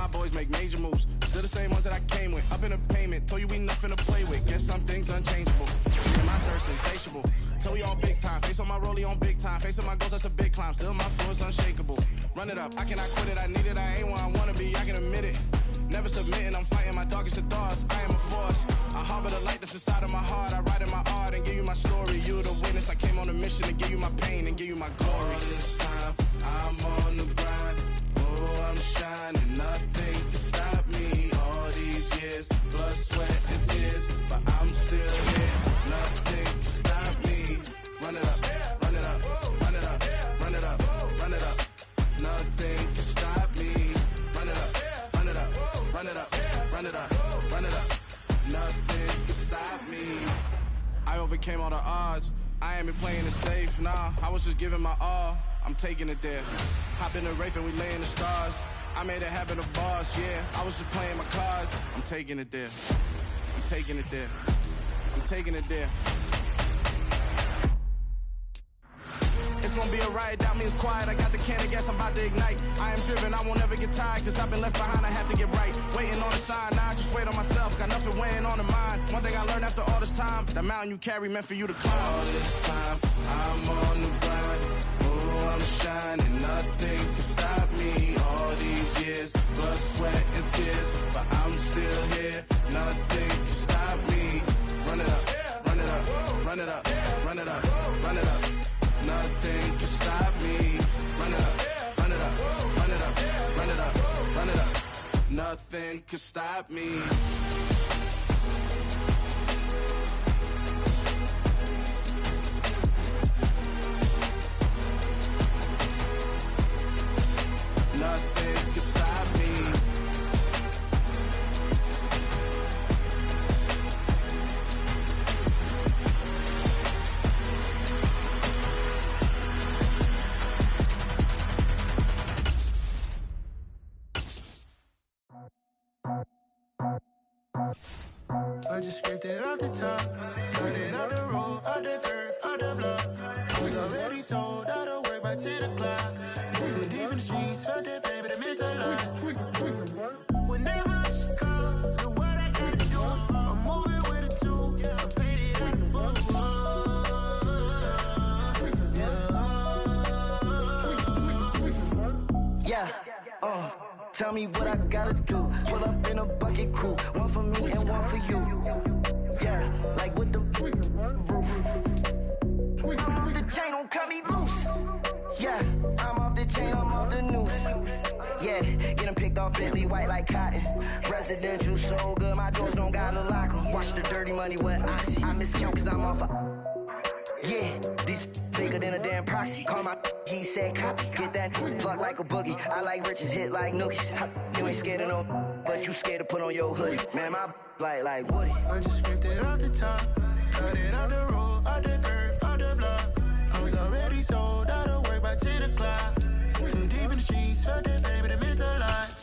Boys make major moves. Still the same ones that I came with. Up in a payment. Told you we nothing to play with. Guess some things unchangeable. And my thirst insatiable. Tell we all big time. Face on my rollie on big time. Facing my goals, that's a big climb. Still my flow is unshakable. Run it up. I cannot quit it. I need it. I ain't where I wanna be. I can admit it. Never submitting. I'm fighting my darkest of thoughts. I am a force. I harbor the light that's inside of my heart. I write in my art and give you my story. You the witness. I came on a mission to give you my pain and give you my glory. All this time, I'm on the grind. Oh, I'm shining. Nothing can stop me. All these years, blood, sweat, and tears, but I'm still here. Nothing can stop me. Run it up, run it up, run it up, run it up, run it up. Nothing can stop me. Run it up, run it up, run it up, run it up, run it up. Nothing can stop me. I overcame all the odds. I I ain't been playing it safe, nah. I was just giving my all. I'm taking it there. Hop in the Wraith and we lay in the stars. I made it happen to boss, yeah. I was just playing my cards. I'm taking it there. I'm taking it there. I'm taking it there. It's gonna be a riot, doubt me, it's quiet. I got the can of gas, I'm about to ignite. I am driven, I won't ever get tired, cause I've been left behind, I have to get right. Waiting on the sign, now I just wait on myself. Got nothing weighing on the mind. One thing I learned after all this time, that mountain you carry meant for you to climb. All this time, I'm on the grind. Oh, I'm shining, nothing can stop me. All these years, blood, sweat, and tears, but I'm still here. Nothing can stop me. Run it up, run it up, run it up, run it up, run it up. Nothing can stop me. Run it up, run it up, run it up, run it up, run it up. Nothing can stop me. Nothing can stop me. I just scraped it off the top, got it out the road, out the curve, out the block. I was already sold out of work by 10 o'clock. Too deep in the streets, felt that pain, but it meant a lot. When that hush comes, do what I gotta do. I'm moving with a two, I paid it out the full. Yeah, tell me what I gotta do. Pull up in a bucket crew, one for me and one for you. Yeah, like with the roof. I'm off the chain, don't cut me loose. Yeah, I'm off the chain, I'm off the noose. Yeah, getting picked off Bentley white like cotton. Residential so good, my doors don't gotta lock 'em. Watch the dirty money with oxy. I miscount cause I'm off yeah, these bigger than a damn proxy. Call my he said copy. Get that plug like a boogie. I like riches, hit like nookies. You ain't scared of no, but you scared to put on your hoodie. Man, my like Woody. I just scraped it off the top, cut it out the road, out the curve, out the block. I was already sold out of work by 10 o'clock. Too deep in the streets, felt that pain, but it meant a lot.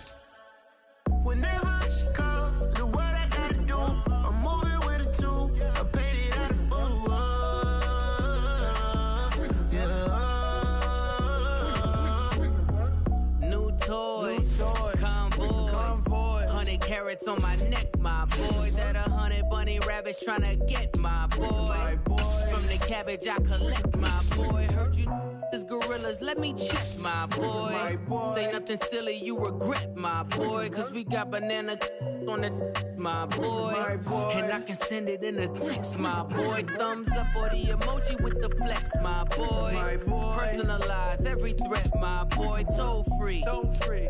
When that hush comes, do what I gotta do. I'm moving with a two, I paid it out of full. Convoy, 100 carats on my neck, my boy. That 100 bunny rabbits tryna get my boy. From the cabbage I collect, my boy. Heard you is gorillas, let me check, my boy. Say nothing silly, you regret, my boy. Cause we got banana on the my boy. And I can send it in a text, my boy. Thumbs up or the emoji with the flex, my boy. Personalize every threat, my boy. Toll free,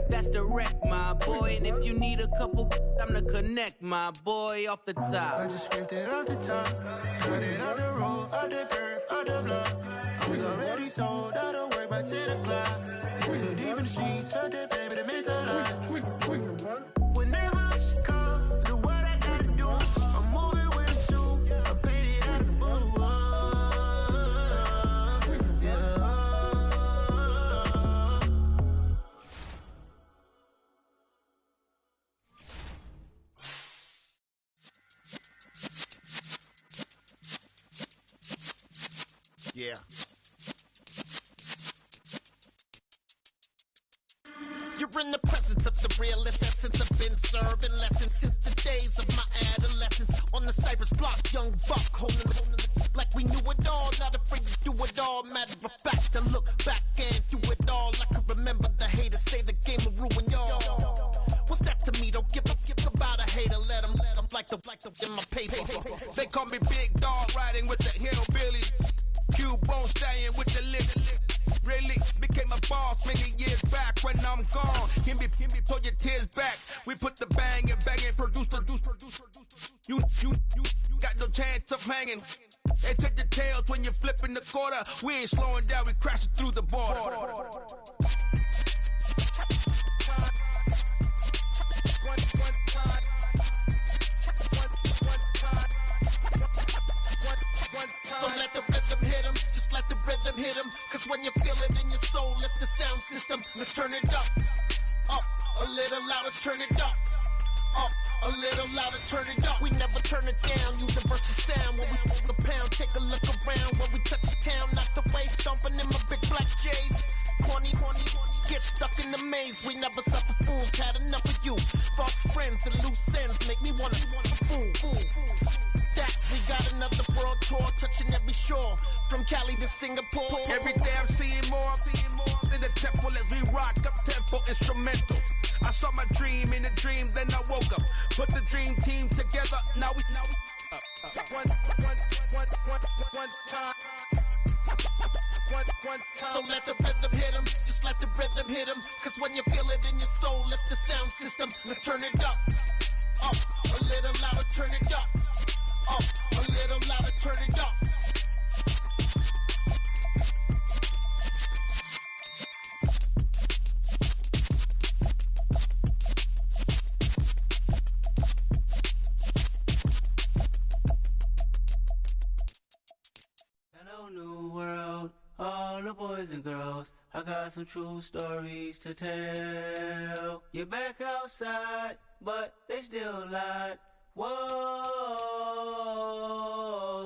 that's direct, my boy. And if you need a couple, I'm the connect, my boy. Off the top, I just scraped it off the top, cut it out the road, out the curve, out the block. I was already sold out of work by 10 o'clock. Too deep in the streets, felt that pain, but it meant a lot. When that hush comes, do what I gotta do. I'm moving with a two, I paid it out of full. Yeah. You're in the presence of the realest essence. I've been serving lessons since the days of my adolescence. On the Cypress block, young buck holding like we knew it all. Not afraid to do it all. Matter of fact, to look back and do it all. I can remember the haters say the game will ruin y'all. What's that to me? Don't give about a hater. Let them like the in my paper. They call me Big Dog, riding with the hillbilly. Cubone staying with the lip. Really became a boss many years back. When I'm gone, can be pull your tears back. We put the bang and produce. You got no chance of hanging. They take the tails when you're flipping the quarter. We ain't slowing down, we crashing through the border. So let the rhythm hit 'em. let's turn it up. Up, a little louder, turn it up. Up, a little louder, turn it up. We never turn it down, universal sound. When we move the pound, take a look around. When we touch the town, knock the way, stomping in my big black J's. Corny, get stuck in the maze. We never suffer fools, had enough of you. False friends and loose ends make me wanna fool. That's, we got another world tour, touching every shore. From Cali to Singapore. Every day I'm seeing more in the temple as we rock up tempo instrumentals. I saw my dream in a dream, then I woke up. Put the dream team together, now we one time. So let the rhythm hit him, just let the rhythm hit him. Cause when you feel it in your soul, lift the sound system, let's turn it up. Up, a little louder, turn it up. Up, a little louder, turn it up. Hello, new world, all the boys and girls. I got some true stories to tell. You're back outside, but they still lied. Whoa,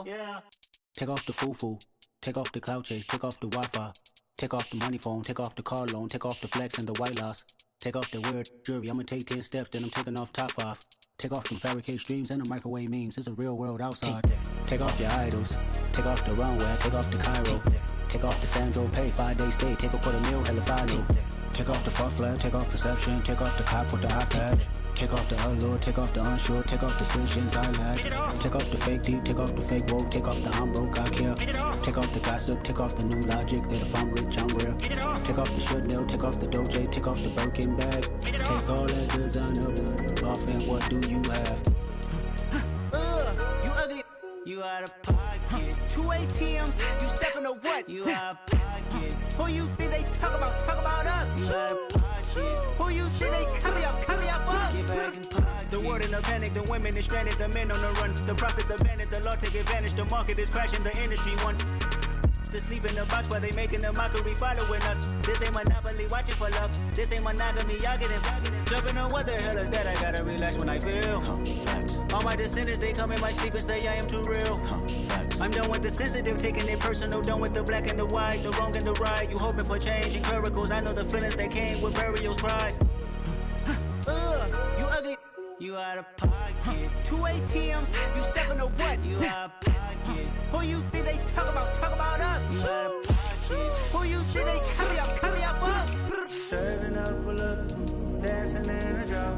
yeah. Take off the foo-foo, take off the cloud chase, take off the Wi-Fi, take off the money phone, take off the car loan, take off the flex and the white loss, take off the weird jewelry. I'ma take 10 steps, then I'm taking off top 5. Take off them fabricated streams and the microwave memes. It's a real world outside. Take off your idols, take off the runway, take off the Cairo, take off the Sandro Pay, 5-day stay, take a $250,000, hella final. Take off the far flag, take off perception, take off the cop with the iPad. Take off the allure, take off the unsure, take off the decisions I lack. Take off the fake deep, take off the fake woke, take off the I'm broke, I care. Take off the gossip, take off the new logic that if I'm rich, I'm rare. Take off the Chanel, take off the Doja, take off the Birkin bag. Take all that designer off and what do you have? You ugly. You out of pocket. 2 ATMs, you stepping to what? You out of pocket. Who you think they talk about? Talk about us. You out of pocket. Who you think they copy up for us? Get back in pocket. The world in a panic, the women is stranded, the men on the run. The profits abandoned, the law take advantage. The market is crashing, the industry wants to sleep in the box while they making a mockery following us. This ain't Monopoly, watching for love. This ain't monogamy, y'all getting jumping on what the hell is that? I gotta relax when I feel. All my descendants, they come in my sleep and say I am too real. I'm done with the sensitive, taking it personal. Done with the black and the white, the wrong and the right. You hoping for change and miracles. I know the feelings that came with burials, cries. You ugly. You out of pocket. 2 ATMs, you stepping to what? You out of pocket. Who you think they talk about? Talk about us. You out of pocket. Who you think they copy up us? Serving up a look, dancing in a drop.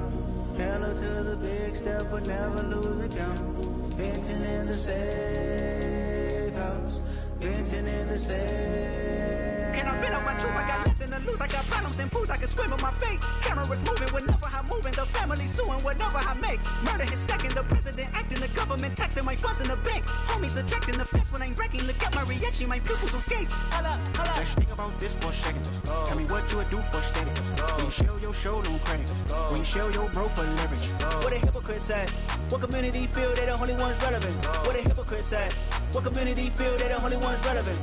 Hello to the big step, but never lose a count. Venting in the safe house. Venting in the safe. Can I vent on my truth? I got nothing to lose. I got problems and proofs. I can swim with my fate. Cameras moving whenever I'm moving. The family suing whatever I make. Murder is stacking. The president acting. The government taxing my funds in the bank. Homies attracting the fence when I'm breaking. Look at my reaction. My pupils on skates. Holla. Let's think about this for a second. Tell me what you would do for steady. When you show your show, no credit. When you show your bro for leverage. What a hypocrite said. What community feel they the only ones relevant? What a hypocrite said. What community feel they the only ones relevant?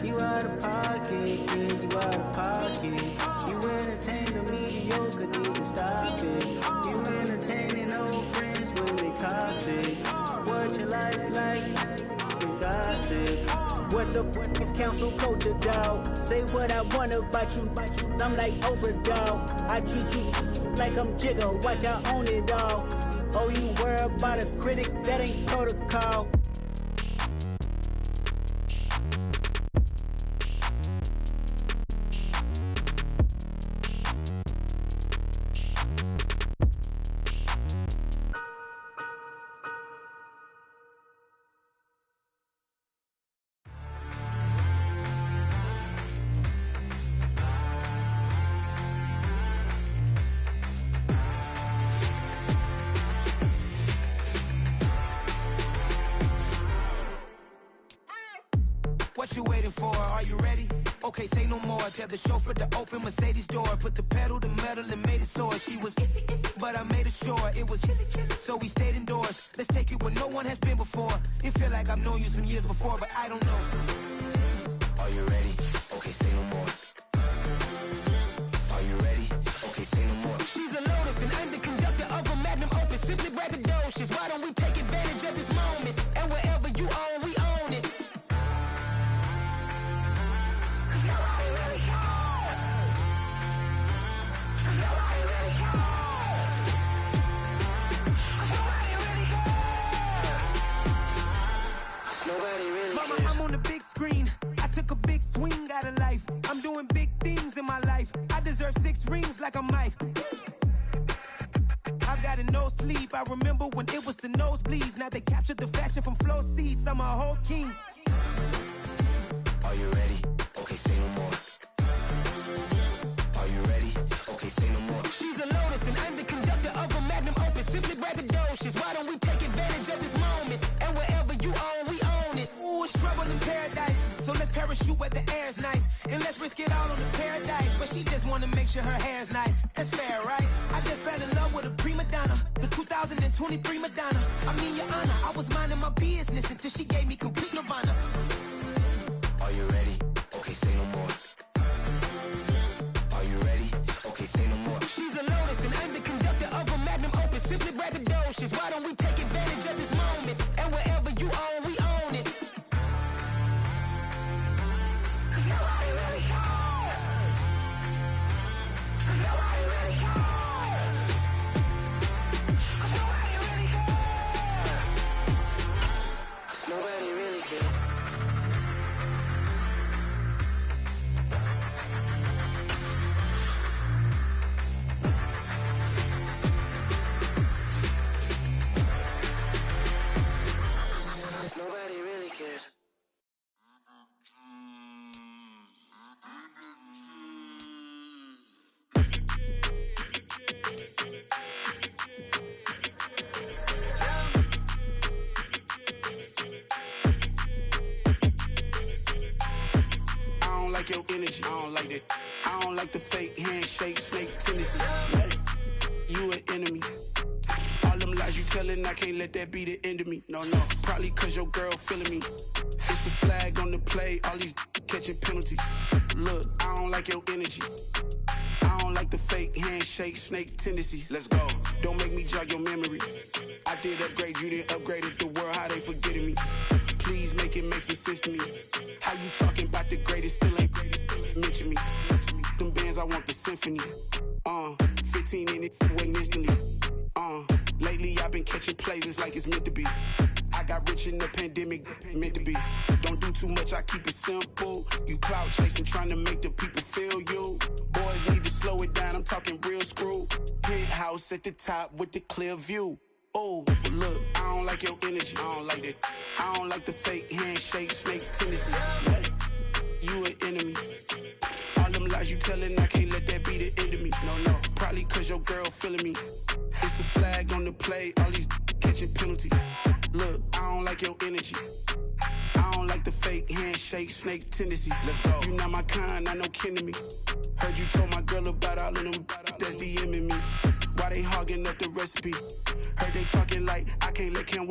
You out of pocket, yeah, you out of pocket. You entertain the mediocre, need to stop it. You entertaining old friends when they toxic. What your life like? You gossip. What the is council culture, dog? Say what I want about you. I'm like Oprah, dog. I treat you like I'm Jigga. Watch I own it, dog. Oh, you worry about a critic? That ain't protocol. What you waiting for? Are you ready? Okay, say no more. Tell the chauffeur to open Mercedes door. Put the pedal to metal and made it soar. She was, but I made it sure it was. So we stayed indoors. Let's take it where no one has been before. It feel like I've known you some years before, but I don't know. Are you ready? Okay, say no more. things in my life. I deserve 6 rings like a Mike. I've got a no sleep. I remember when it was the nosebleeds. Now they captured the fashion from flow seats. I'm a whole king. Are you ready? Okay, say no more. Are you ready? Okay, say no more. She's a lotus and I'm the conductor of a magnum opus. Simply braggadocious. Why don't we take advantage of this moment? And wherever you own, we own it. Ooh, it's trouble in paradise. So let's parachute where the air's nice. And let's risk it all on the paradise. But she just wanna make sure her hair's nice. That's fair, right? I just fell in love with a prima donna. The 2023 Madonna. I mean, your honor, I was minding my business until she gave me complete nirvana. Are you ready? Okay, say no more. Are you ready? Okay, say no more. She's a lotus and I'm the conductor of a magnum opus. Simply braggadocious. Why don't we take advantage of this moment? And wherever you own, we own it. Nobody really cares. Nobody really cares. Nobody really cares. Nobody really cares. Nobody really cares. I don't like your energy. I don't like that. I don't like the fake handshake, snake tendency. You an enemy. All them lies you telling, I can't let that be the end of me. No, probably cause your girl feeling me. It's a flag on the play, all these catching penalties. Look, I don't like your energy. I don't like the fake handshake, snake tendency. Let's go. Don't make me jog your memory. I did upgrade, you didn't upgrade it. The world, how they forgetting me. Please make it make some sense to me. How you talking about the greatest, still ain't greatest, still ain't mention me. Them bands, I want the symphony. 15 in it, wasn't instantly. Lately I've been catching plays, it's like it's meant to be. I got rich in the pandemic, meant to be. Don't do too much, I keep it simple. You clout chasing, trying to make the people feel you. Boys need to slow it down, I'm talking real screw. Penthouse at the top with the clear view. Oh, look, I don't like your energy, I don't like that. I don't like the fake handshake, snake tendency. You an enemy. All them lies you telling, I can't let that be the end of me. No, probably cause your girl feeling me. It's a flag on the play, all these catching penalties. Look, I don't like your energy. I don't like the fake handshake, snake tendency. Let's go. You not my kind, I know kin to me. Heard you told my girl about all of them that's DMing me. Why they hogging up the recipe? Heard they talking like I can't let Ken watch.